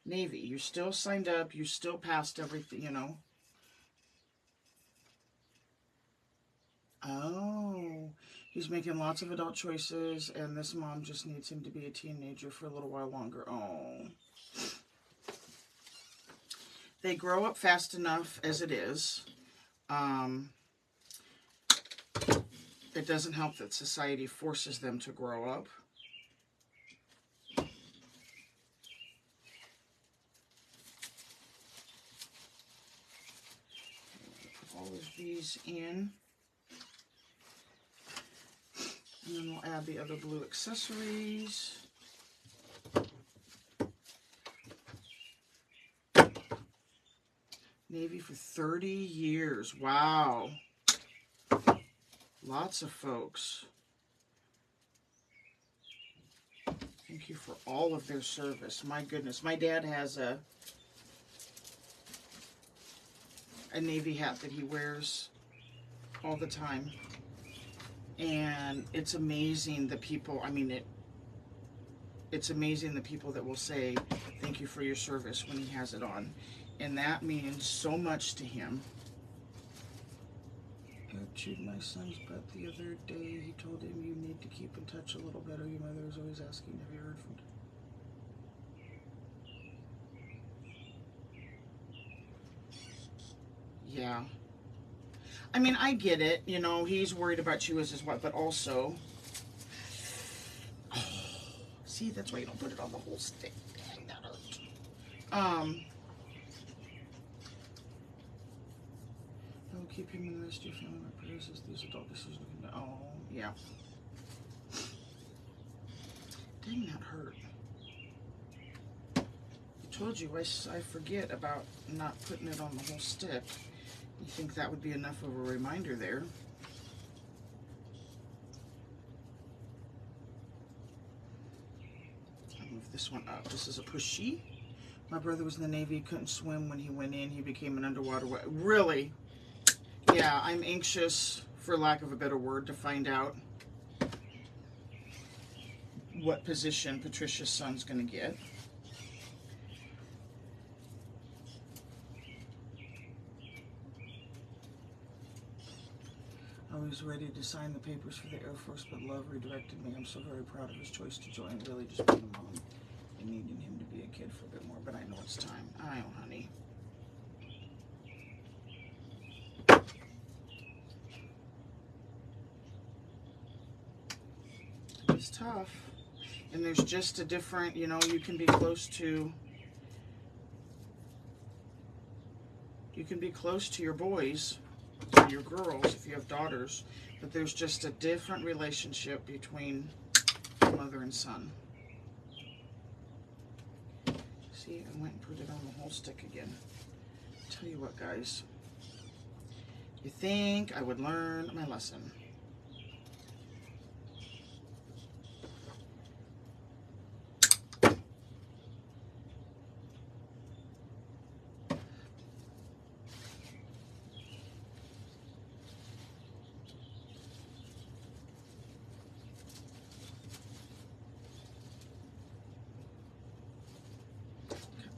Navy. You still signed up. You still passed everything, you know. Oh, he's making lots of adult choices, and this mom just needs him to be a teenager for a little while longer. Oh. They grow up fast enough as it is. It doesn't help that society forces them to grow up. Put all of these in. And then we'll add the other blue accessories. Navy for 30 years. Wow. Lots of folks. Thank you for all of their service. My goodness. My dad has a Navy hat that he wears all the time. And it's amazing the people, I mean, it's amazing the people that will say, thank you for your service when he has it on. And that means so much to him. I chewed my son's butt the other day. He told him, you need to keep in touch a little better. Your mother is always asking, have you heard from him? Yeah. I mean, I get it. You know, he's worried about you as his wife, but also... Oh, see, that's why you don't put it on the whole stick. Dang, that hurt. I'll keep him in the rest of your family. My prayers as these adult decisions. Oh, yeah. Dang, that hurt. I told you, I forget about not putting it on the whole stick. You think that would be enough of a reminder there. I'll move this one up. This is a pushy. My brother was in the Navy. He couldn't swim when he went in. He became an underwater... Really? Yeah, I'm anxious, for lack of a better word, to find out what position Patricia's son's going to get. I was ready to sign the papers for the Air Force, but love redirected me. I'm so very proud of his choice to join. Really just being a mom and needing him to be a kid for a bit more, but I know it's time. I know, honey. It's tough. And there's just a different, you know, you can be close to your boys, or your girls if you have daughters, but there's just a different relationship between mother and son. See, I went and put it on the whole stick again. Tell you what, guys, you think I would learn my lesson.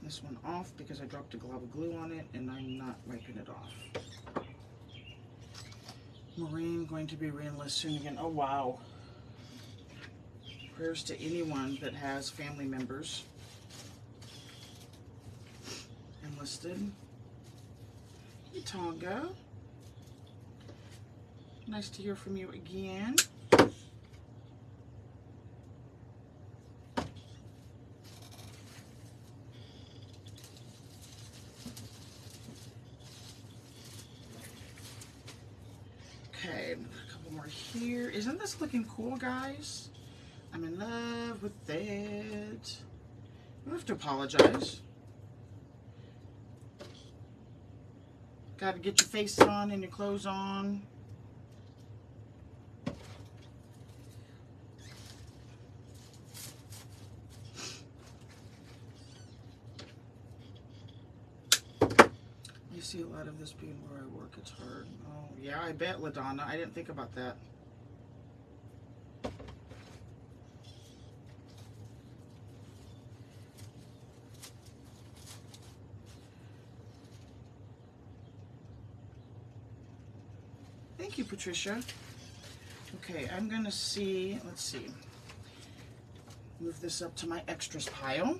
This one off because I dropped a glob of glue on it and I'm not wiping it off. Maureen going to be re-enlisted soon again. Oh wow. Prayers to anyone that has family members enlisted. Hey Tonga. Nice to hear from you again. here. Isn't this looking cool, guys? I'm in love with it. You have to apologize. Got to get your face on and your clothes on. I see a lot of this being where I work. It's hard. Oh, yeah, I bet, LaDonna. I didn't think about that. Thank you, Patricia. Okay, I'm going to see, let's see. Move this up to my extras pile.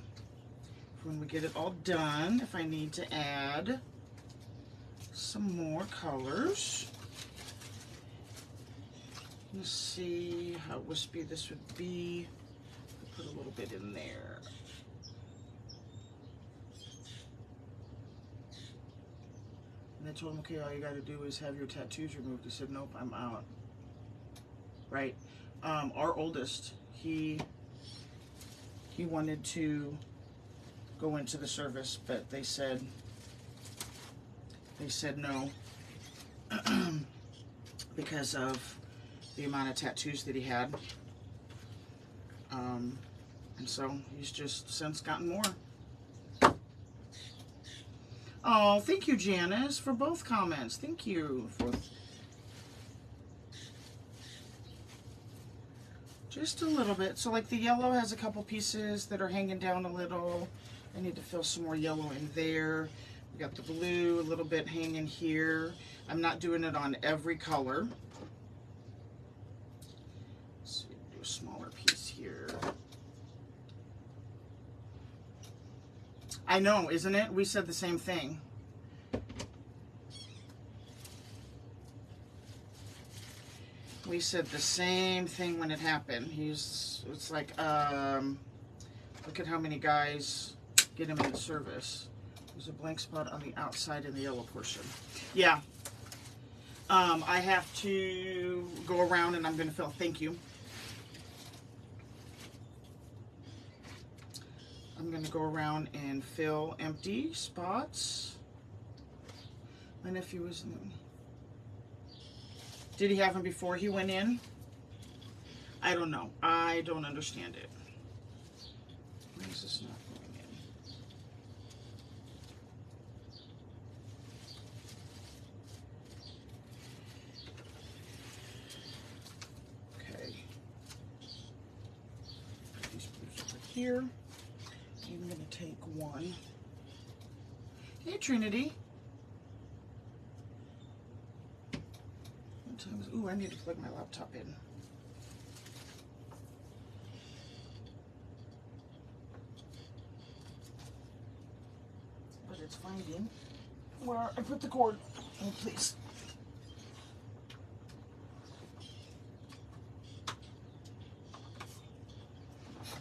When we get it all done, if I need to add some more colors. Let's see how wispy this would be. Put a little bit in there. And I told him, okay, all you got to do is have your tattoos removed. He said, nope, I'm out. Right. Our oldest, he wanted to go into the service, but they said no because of the amount of tattoos that he had. And so he's just since gotten more. Oh, thank you, Janice, for both comments. Thank you for just a little bit. So like the yellow has a couple pieces that are hanging down a little. I need to fill some more yellow in there. We got the blue a little bit hanging here. I'm not doing it on every color. Let's see, do a smaller piece here. I know, isn't it? We said the same thing. We said the same thing when it happened. It's like, look at how many guys get him in the service. There's a blank spot on the outside in the yellow portion. Yeah. I have to go around and I'm going to fill. Thank you. I'm going to go around and fill empty spots. My nephew was in the... Did he have him before he went in? I don't know. I don't understand it. Why is this not going in? Okay. Put these blues over here. I'm going to take one. Hey, Trinity. Ooh, I need to plug my laptop in. But it's finding where I put the cord. Oh, please.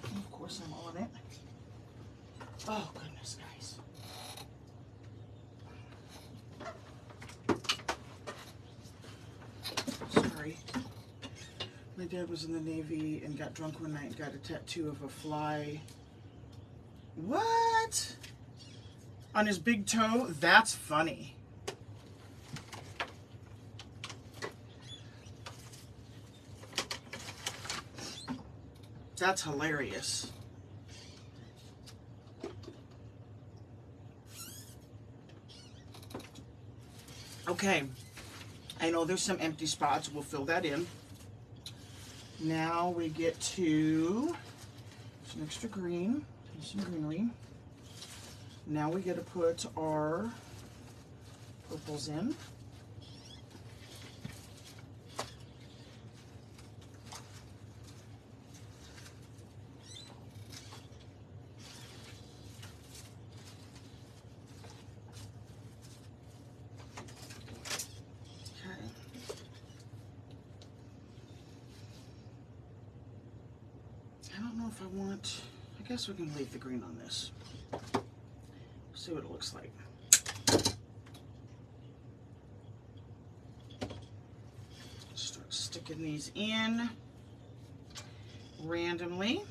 And of course, I'm on it. Oh, goodness, guys. Sorry. My dad was in the Navy and got drunk one night and got a tattoo of a fly. What? On his big toe? That's funny. That's hilarious. Okay. I know there's some empty spots. We'll fill that in. Now we get to some extra green and some greenery. Now we get to put our purples in. I guess we can leave the green on this. See what it looks like. Start sticking sticking these in randomly.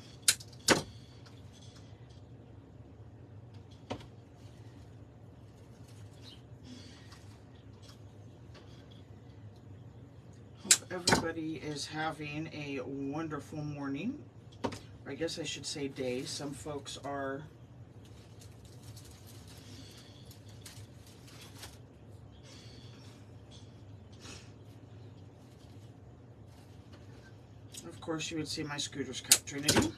Hope everybody is having a wonderful morning. Or I guess I should say day. Some folks are of course you would see my Scooter's Cup Trinity.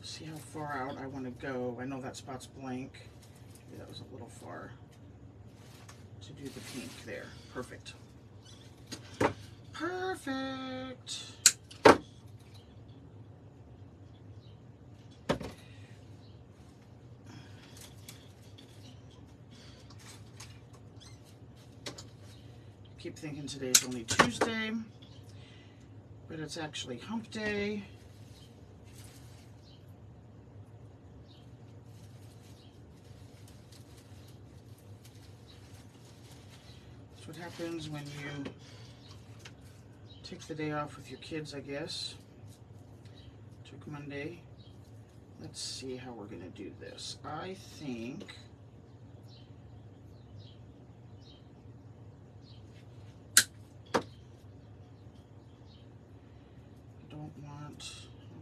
See how far out I want to go. I know that spot's blank. Maybe that was a little far to do the pink there. Perfect. Perfect. Keep thinking today's only Tuesday, but it's actually hump day. That's what happens when you take the day off with your kids, I guess. Took Monday. Let's see how we're going to do this. I think I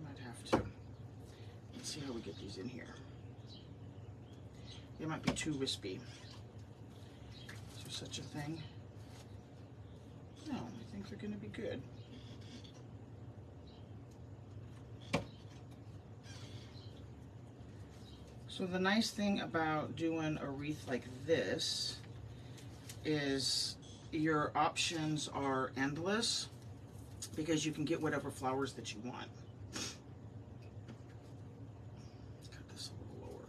might have to. Let's see how we get these in here. They might be too wispy. Is there such a thing? No, I think they're going to be good. So the nice thing about doing a wreath like this is your options are endless, because you can get whatever flowers that you want. Cut this a little lower.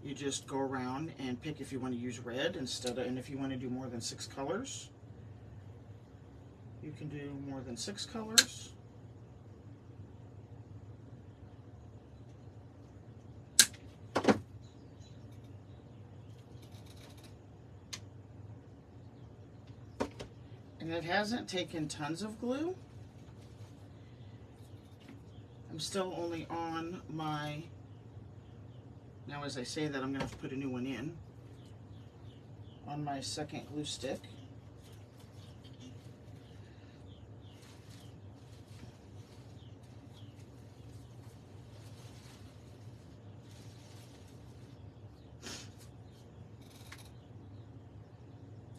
You just go around and pick if you want to use red instead of, and if you want to do more than 6 colors, you can do more than 6 colors. And it hasn't taken tons of glue. I'm still only on my, now as I say that, I'm going to have to put a new one in, on my second glue stick.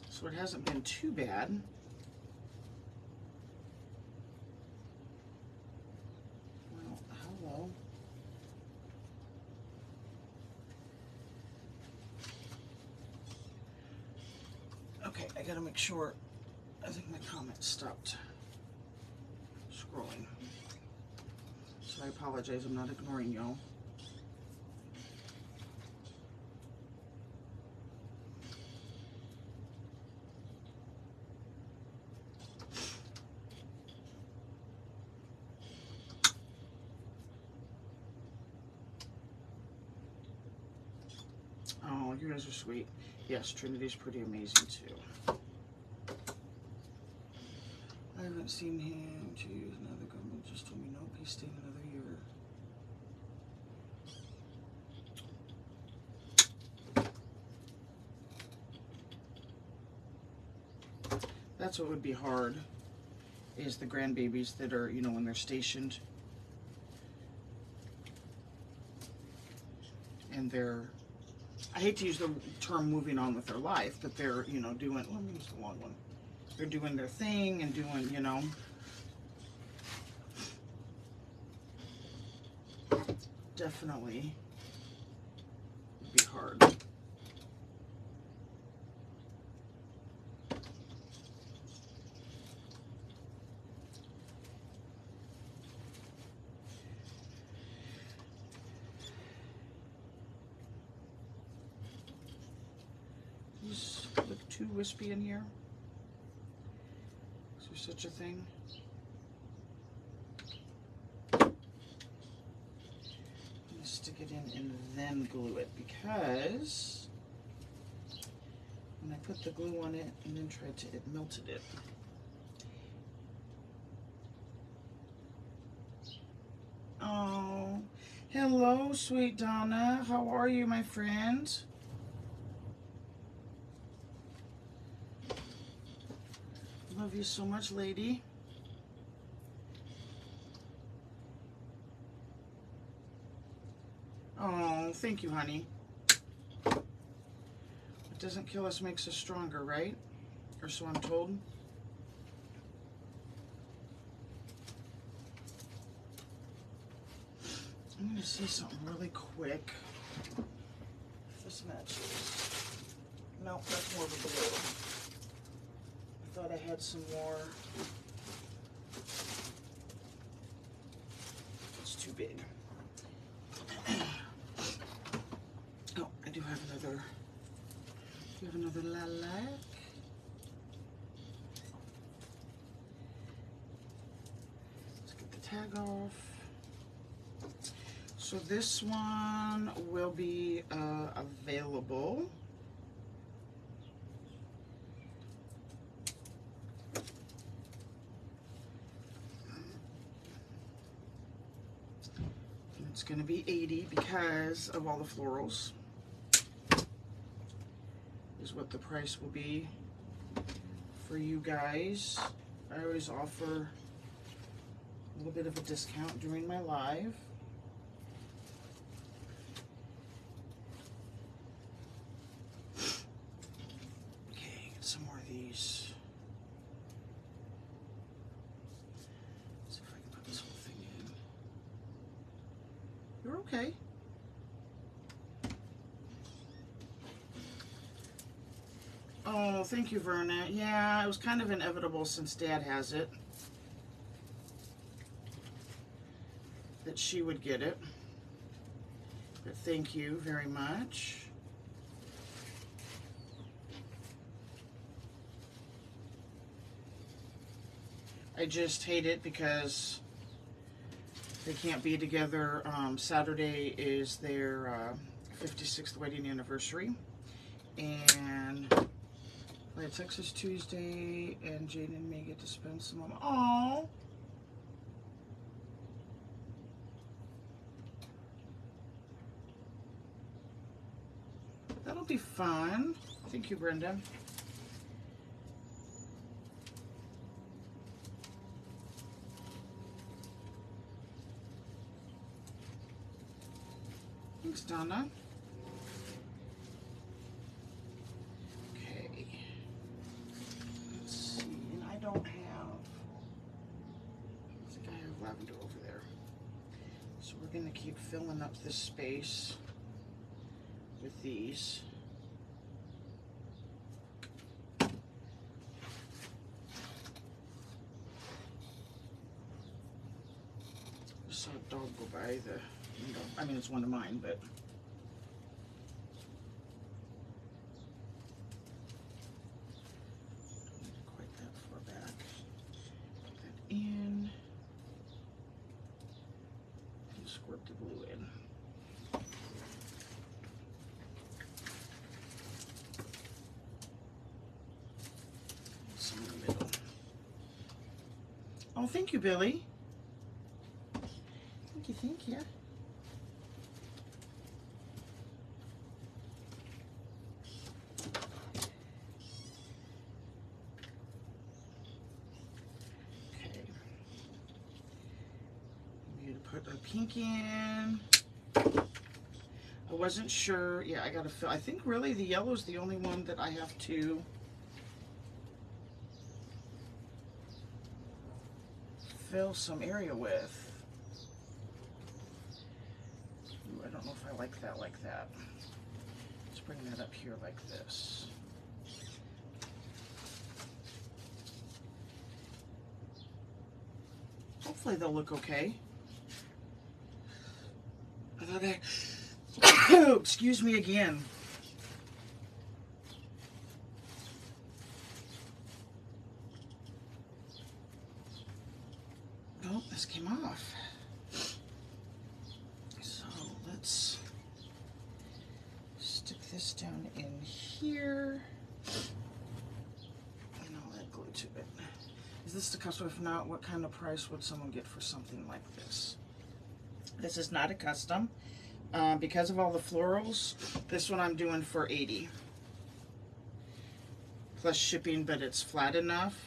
So it hasn't been too bad. Okay, I gotta make sure. I think my comments stopped scrolling. So I apologize, I'm not ignoring y'all. Oh, you guys are sweet. Yes, Trinity's pretty amazing too. I haven't seen him to use another government. Just told me nope, he's staying another year. That's what would be hard, is the grandbabies that are, you know, when they're stationed and they're, I hate to use the term moving on with their life, but they're, you know, doing, let me use the long one. They're doing their thing and doing, you know. Definitely would be hard. too wispy in here? Is there such a thing? Stick it in and then glue it, because when I put the glue on it and then tried to, it melted it. Oh, hello, sweet Donna. How are you, my friend? Love you so much, lady. Oh, thank you, honey. What doesn't kill us makes us stronger, right? Or so I'm told. I'm going to see something really quick. If this matches. No, that's more of a blue. I thought I had some more. It's too big. Oh, I do have another lilac. Let's get the tag off. So this one will be available. It's going to be $80 because of all the florals, is what the price will be for you guys. I always offer a little bit of a discount during my live. Okay, get some more of these. Let's see if I can put this whole thing in. You're okay. Oh, thank you, Verna. Yeah, it was kind of inevitable since Dad has it that she would get it. But thank you very much. I just hate it because they can't be together. Saturday is their 56th wedding anniversary. And play Texas Tuesday, and Jaden may get to spend some moment. Aww. That'll be fun. Thank you, Brenda. Thanks, Donna. Okay. Let's see. And I don't have. I think I have lavender over there. So we're going to keep filling up this space with these. I saw a dog go by the window. I mean, it's one of mine, but not quite that far back. Put that in and squirt the glue in. Some in the middle. Oh, thank you, Billy. Thank you. Okay. I'm going to put a pink in. I wasn't sure. Yeah, I got to fill. I think really the yellow is the only one that I have to fill some area with. Ooh, I don't know if I like that like that. Let's bring that up here like this. Hopefully they'll look okay. I thought I... excuse me again. this came off. So let's stick this down in here. And I'll add glue to it. Is this the custom? If not, what kind of price would someone get for something like this? This is not a custom. Because of all the florals, this one I'm doing for $80. Plus shipping, but it's flat enough.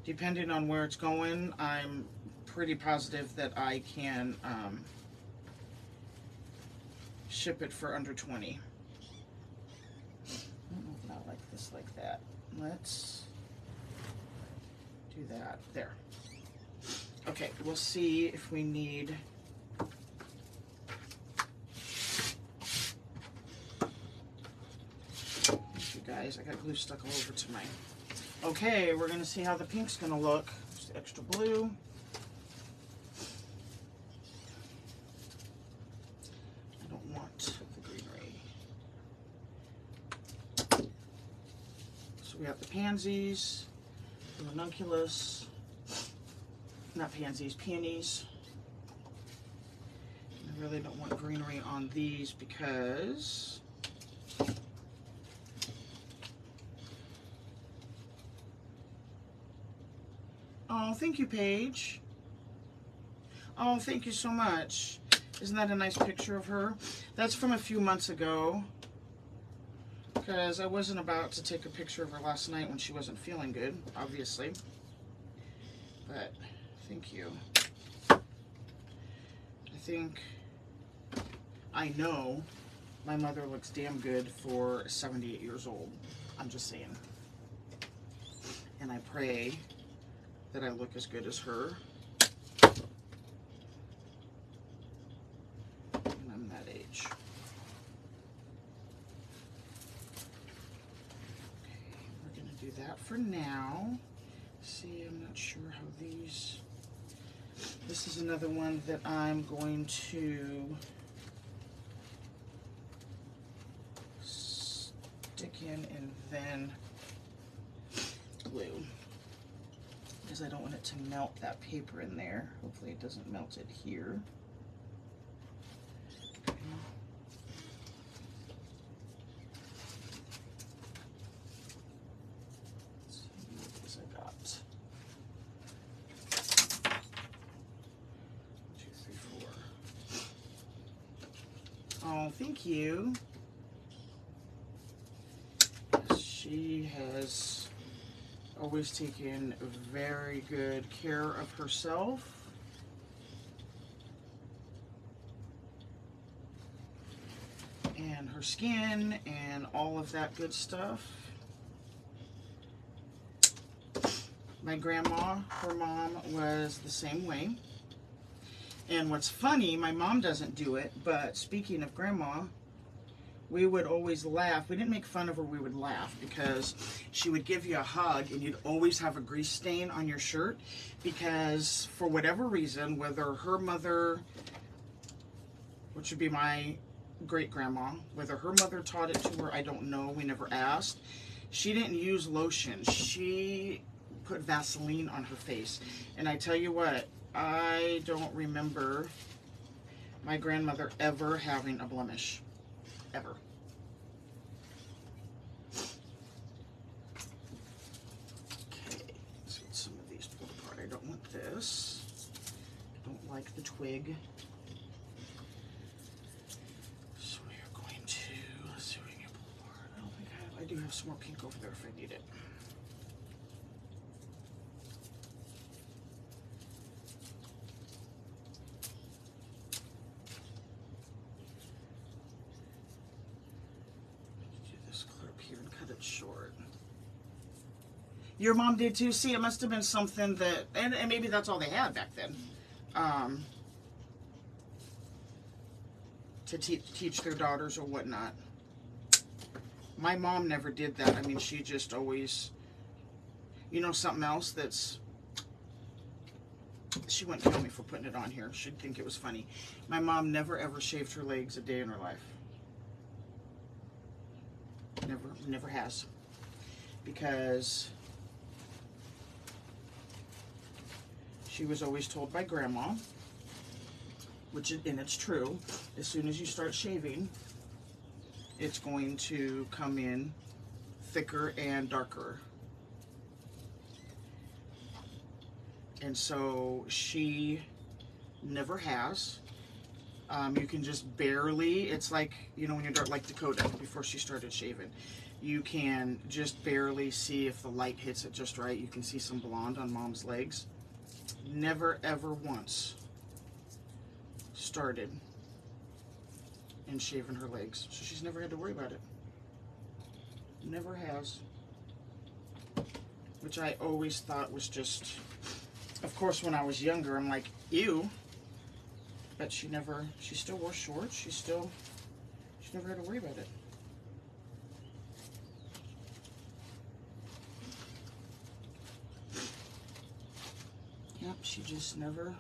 Depending on where it's going, I'm pretty positive that I can ship it for under 20. Not like this, like that. Let's do that. There. Okay, we'll see if we need... You guys, I got glue stuck all over to my... Okay, we're going to see how the pink's going to look. There's the extra blue. I don't want the greenery. So we have the pansies, the ranunculus, not pansies, peonies. I really don't want greenery on these because... Oh, thank you, Paige. Oh, thank you so much. Isn't that a nice picture of her? That's from a few months ago. Because I wasn't about to take a picture of her last night when she wasn't feeling good, obviously. But, thank you. I know my mother looks damn good for 78 years old. I'm just saying. And I pray that I look as good as her. And I'm that age. Okay, we're gonna do that for now. See, I'm not sure how these... This is another one that I'm going to stick in and then glue. Because I don't want it to melt that paper in there. Hopefully it doesn't melt it here. Okay. Let's see what else I got. 1, 2, 3, 4. Oh, thank you. She has always taken very good care of herself. And her skin and all of that good stuff. My grandma, her mom was the same way. And what's funny, my mom doesn't do it, but speaking of grandma, we would always laugh. We didn't make fun of her, we would laugh because she would give you a hug and you'd always have a grease stain on your shirt because for whatever reason, whether her mother, which would be my great-grandma, whether her mother taught it to her, I don't know, we never asked. She didn't use lotion. She put Vaseline on her face. And I tell you what, I don't remember my grandmother ever having a blemish. Ever. Okay, let's get some of these pulled apart. I don't want this. I don't like the twig. So we are going to, let's see if we can pull apart. I don't think I do have some more pink over there if I need it. Short. Your mom did too. See, it must have been something that, and maybe that's all they had back then, to teach their daughters or whatnot. My mom never did that. I mean, she just always, you know, something else that's, she wouldn't kill me for putting it on here. She'd think it was funny. My mom never ever shaved her legs a day in her life. Never has. Because She was always told by Grandma, and it's true, as soon as you start shaving, it's going to come in thicker and darker. And so she never has. You can just barely, it's like, you know, when you're like Dakota before she started shaving, you can just barely see if the light hits it just right. You can see some blonde on Mom's legs. Never ever once started and shaving her legs, so she's never had to worry about it. Never has. Which I always thought was just, of course when I was younger I'm like, ew, but she still wore shorts, she never had to worry about it. Yep, she just never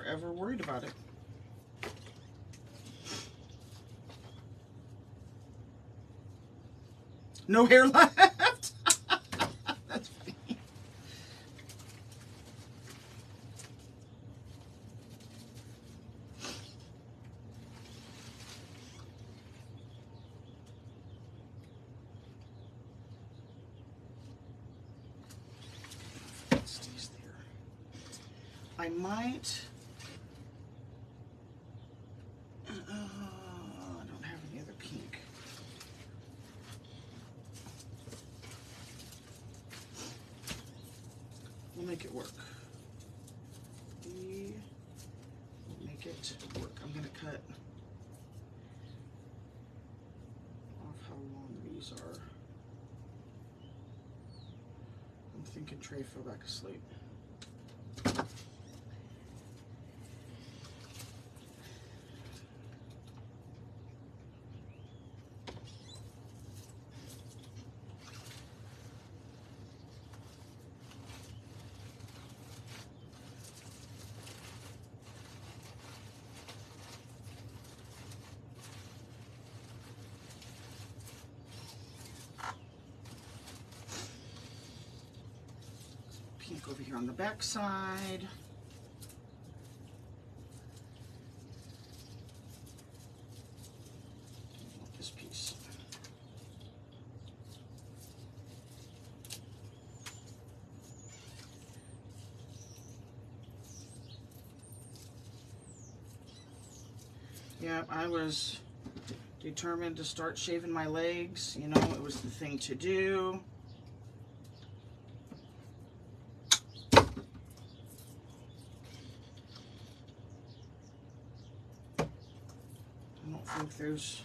ever worried about it. No hair left. That's funny. It stays there. I might. I don't have any other pink. We'll make it work. We will make it work. I'm going to cut off how long these are. I'm thinking Trey fell back asleep. Pink over here on the back side. This piece. Yeah, I was determined to start shaving my legs. You know, it was the thing to do. I don't think there's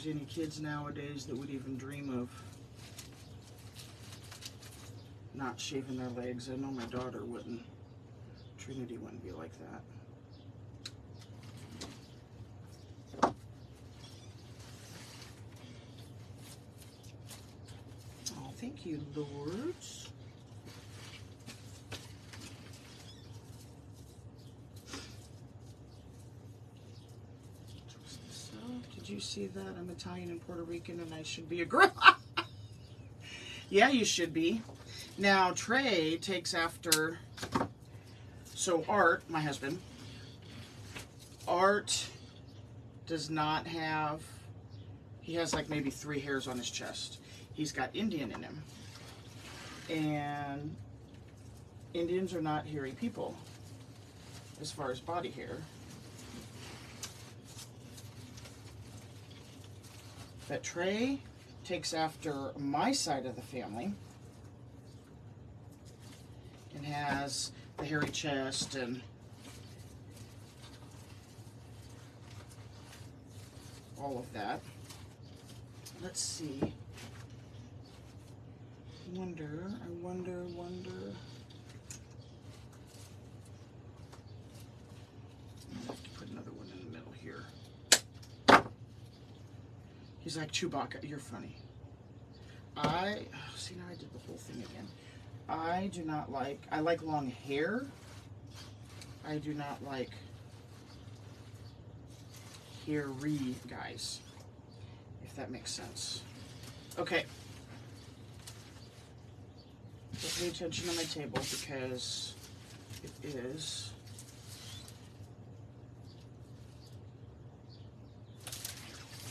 any kids nowadays that would even dream of not shaving their legs. I know my daughter wouldn't. Trinity wouldn't be like that. Oh, thank you, Lords. Did you see that? I'm Italian and Puerto Rican and I should be a girl. Yeah, you should be. Now, Trey takes after, so Art, my husband, Art does not have, he has like maybe 3 hairs on his chest. He's got Indian in him. And Indians are not hairy people as far as body hair. But Trey takes after my side of the family and has the hairy chest and all of that. Let's see. I wonder. I'll have to put another one in the middle here. He's like, Chewbacca, you're funny. See, now I did the whole thing again. I do not like, I like long hair. I do not like hairy guys, if that makes sense. Okay, So pay attention to my table because it is.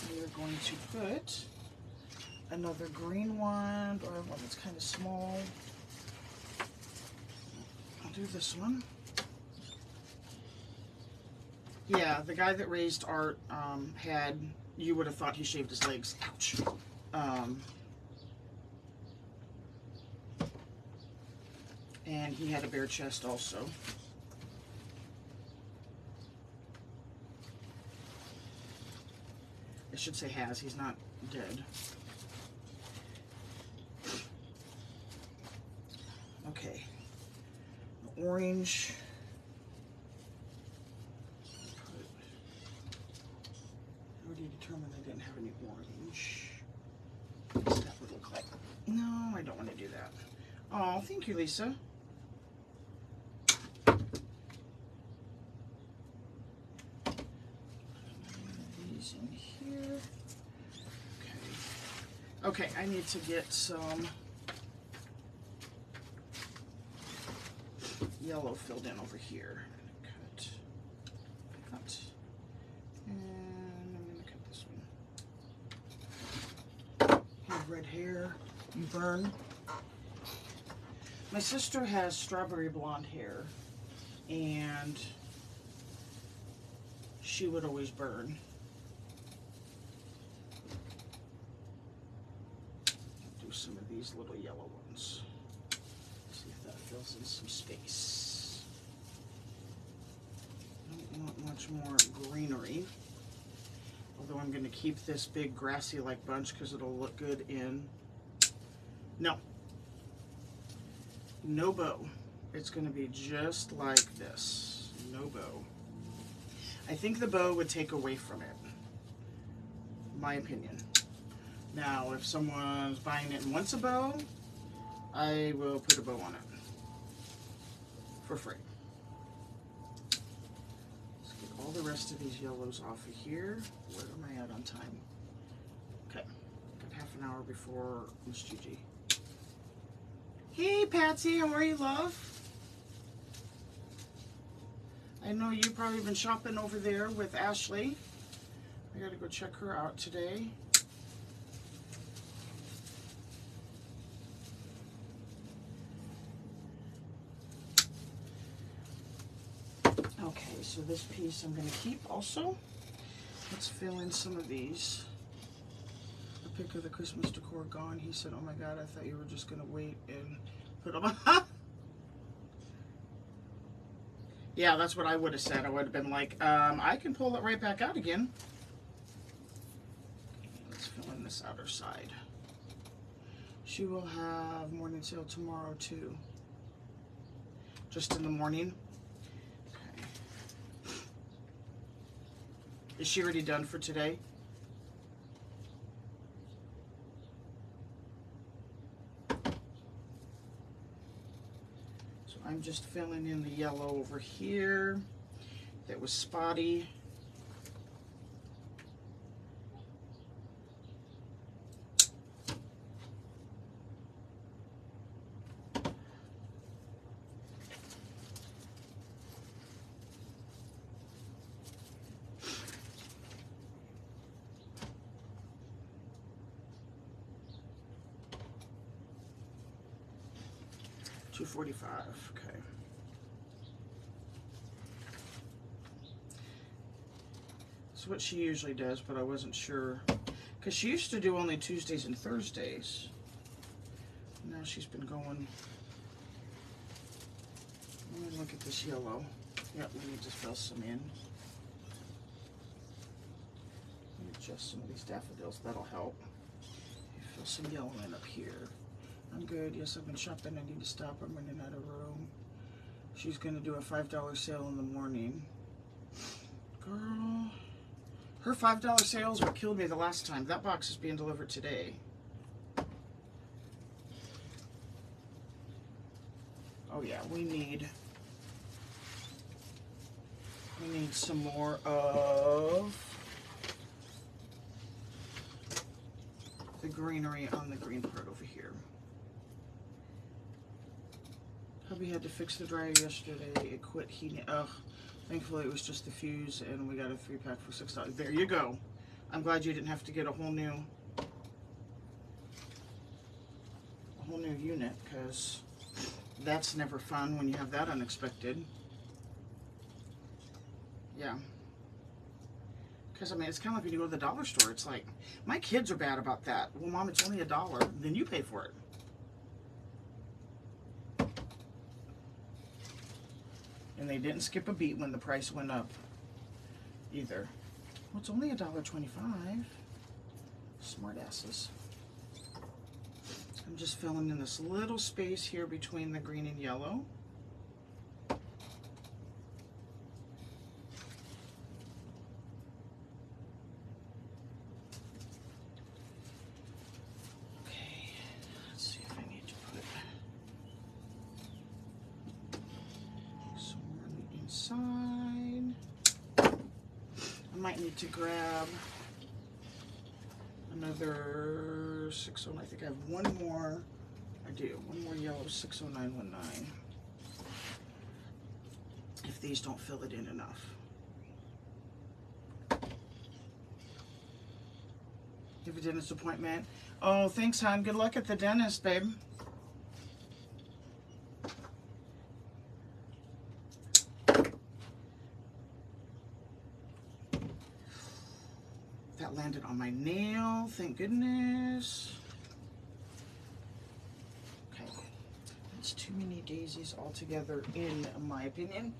We are going to put another green one, or one that's kind of small. I'll do this one. Yeah, the guy that raised Art had, you would have thought he shaved his legs. Ouch. And he had a bare chest also. I should say has, he's not dead. Okay. Orange. I already determined I didn't have any orange. What's that would look like? No, I don't want to do that. Oh, thank you, Lisa. These in here. Okay. Okay, I need to get some yellow filled in over here. Cut, cut, and I'm going to cut this one. You have red hair, you burn. My sister has strawberry blonde hair, and she would always burn. Do some of these little yellow ones. See if that fills in some space. Don't want much more greenery. Although I'm going to keep this big grassy-like bunch because it'll look good in... No. No bow. It's going to be just like this. No bow. I think the bow would take away from it. My opinion. Now, if someone's buying it and wants a bow, I will put a bow on it. For free. Let's get all the rest of these yellows off of here. Where am I at on time? Okay. Got half an hour before Miss Gigi. Hey, Patsy, how are you, love? I know you've probably been shopping over there with Ashley. I gotta go check her out today. Okay, so this piece I'm gonna keep also. Let's fill in some of these. The pick of the Christmas decor gone. He said, oh my God, I thought you were just gonna wait and put them on. Yeah, that's what I would have said. I would have been like, I can pull it right back out again. Let's fill in this outer side. She will have morning sale tomorrow too. Just in the morning. Okay. Is she already done for today? I'm just filling in the yellow over here that was spotty. $2.45, okay. That's what she usually does, but I wasn't sure. Because she used to do only Tuesdays and Thursdays. Now she's been going. Let me look at this yellow. Yep, we need to fill some in. Let me adjust some of these daffodils, that'll help. Fill some yellow in up here. I'm good. Yes, I've been shopping. I need to stop. I'm running out of room. She's going to do a $5 sale in the morning. Girl. Her $5 sales what killed me the last time. That box is being delivered today. Oh yeah, we need some more of the greenery on the green part over here. Hubby had to fix the dryer yesterday. It quit heating. Ugh. Thankfully, it was just the fuse, and we got a 3-pack for $6. There you go. I'm glad you didn't have to get a whole new unit, because that's never fun when you have that unexpected. Yeah. Because, I mean, it's kind of like when you go to the dollar store. It's like, my kids are bad about that. Well, Mom, it's only $1. Then you pay for it. And they didn't skip a beat when the price went up either. Well, it's only $1.25. Smart asses. I'm just filling in this little space here between the green and yellow. Okay, let's see if I need to put some more on the inside. I might need to grab another 609. I think I have one more. I do. One more yellow 60919. If these don't fill it in enough. You have a dentist appointment? Oh, thanks, hon. Good luck at the dentist, babe. That landed on my nail, thank goodness. Okay, that's too many daisies altogether, in my opinion.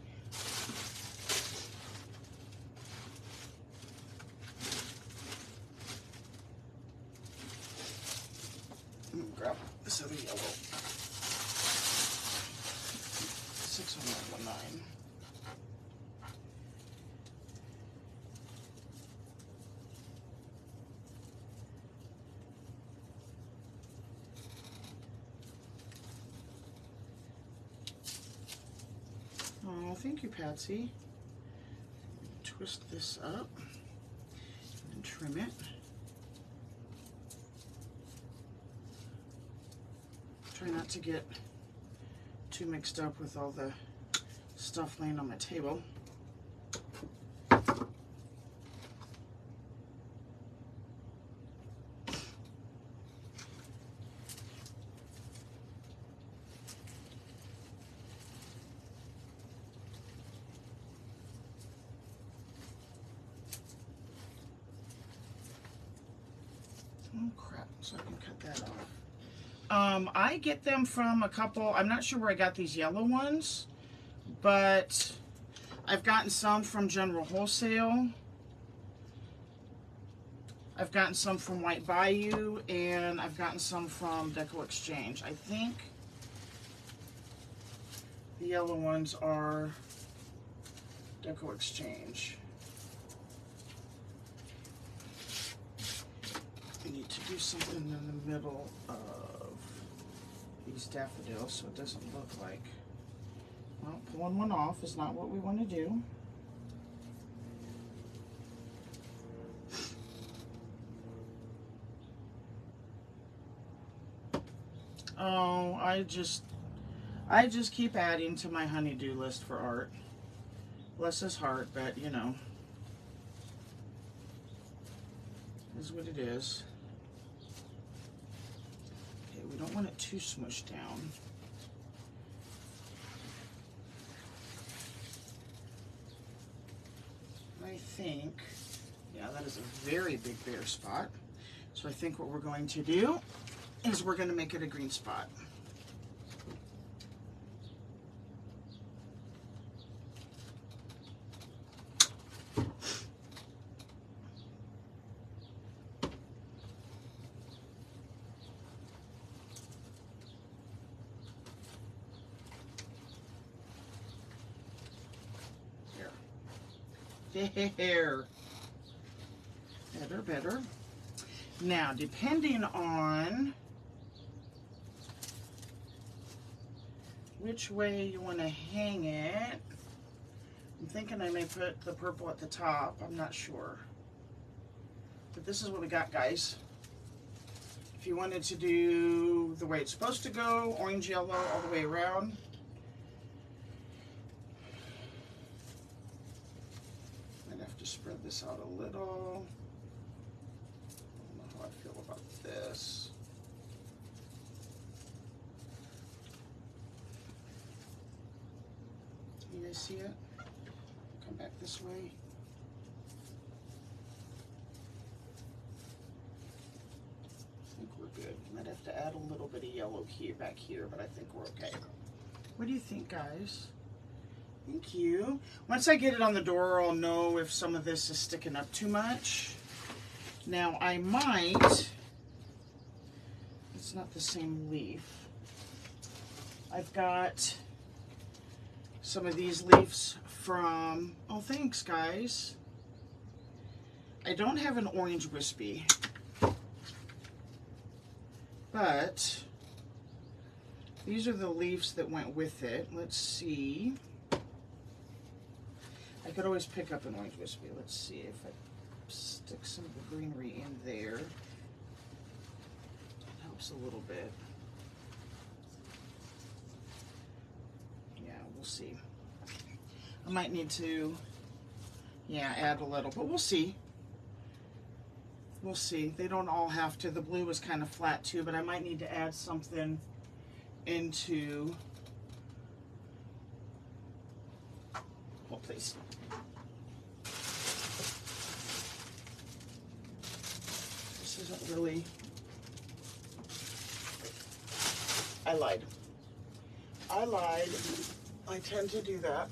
I'm gonna grab this other yellow. 60919. Oh, thank you, Patsy. Twist this up and trim it. Try not to get too mixed up with all the stuff laying on my table. Oh crap, so I can cut that off. I get them from a couple, I'm not sure where I got these yellow ones, but I've gotten some from General Wholesale. I've gotten some from White Bayou, and I've gotten some from Deco Exchange. I think the yellow ones are Deco Exchange. I need to do something in the middle of these daffodils so it doesn't look like, well, pulling one off is not what we want to do. Oh, I just keep adding to my honeydew list for art. Bless his heart, but you know, is what it is. Okay, we don't want it too smushed down. I think, yeah, that is a very big bare spot. So I think what we're going to do is we're going to make it a green spot. There. Better, better. Now, depending on which way you want to hang it, I'm thinking I may put the purple at the top. I'm not sure. But this is what we got, guys. If you wanted to do the way it's supposed to go, orange, yellow, all the way around, this out a little. I don't know how I feel about this. You guys see it? Come back this way. I think we're good. Might have to add a little bit of yellow here, back here, but I think we're okay. What do you think, guys? Thank you. Once I get it on the door, I'll know if some of this is sticking up too much. Now, I might, it's not the same leaf. I've got some of these leaves from, oh, thanks, guys. I don't have an orange wispy, but these are the leaves that went with it. Let's see. I could always pick up an orange wispy. Let's see if I stick some of the greenery in there. It helps a little bit. Yeah, we'll see. I might need to, yeah, add a little, but we'll see. We'll see. They don't all have to. The blue was kind of flat too, but I might need to add something into, hold please. This isn't really, I lied. I tend to do that.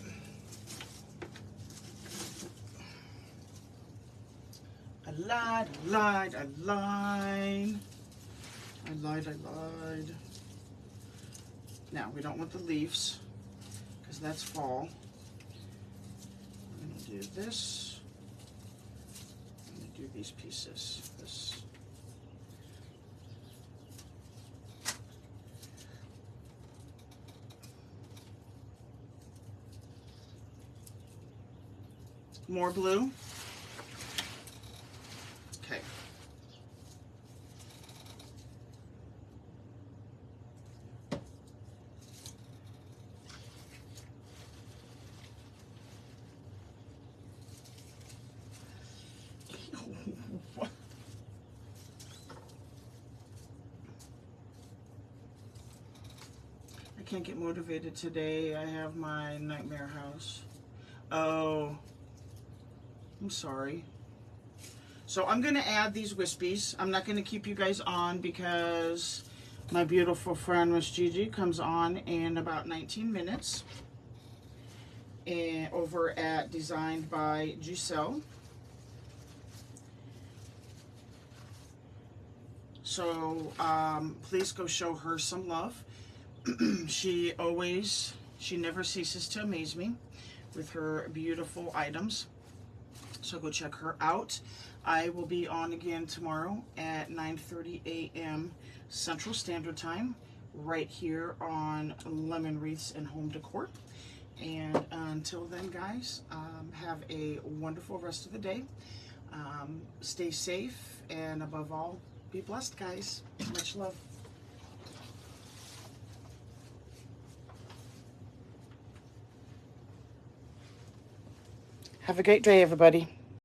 I lied. Now, we don't want the leaves, because that's fall. I'm going to do this. I'm going to do these pieces. This. More blue. Okay. I can't get motivated today. I have my nightmare house. Oh, I'm sorry. So I'm going to add these wispies. I'm not going to keep you guys on because my beautiful friend Miss Gigi comes on in about 19 minutes. And over at Designed by Giselle. So please go show her some love. She never ceases to amaze me with her beautiful items. So go check her out. I will be on again tomorrow at 9:30 a.m. Central Standard Time, right here on Lemon Wreaths and Home Decor. And until then, guys, have a wonderful rest of the day. Stay safe, and above all, be blessed, guys. Much love. Have a great day, everybody.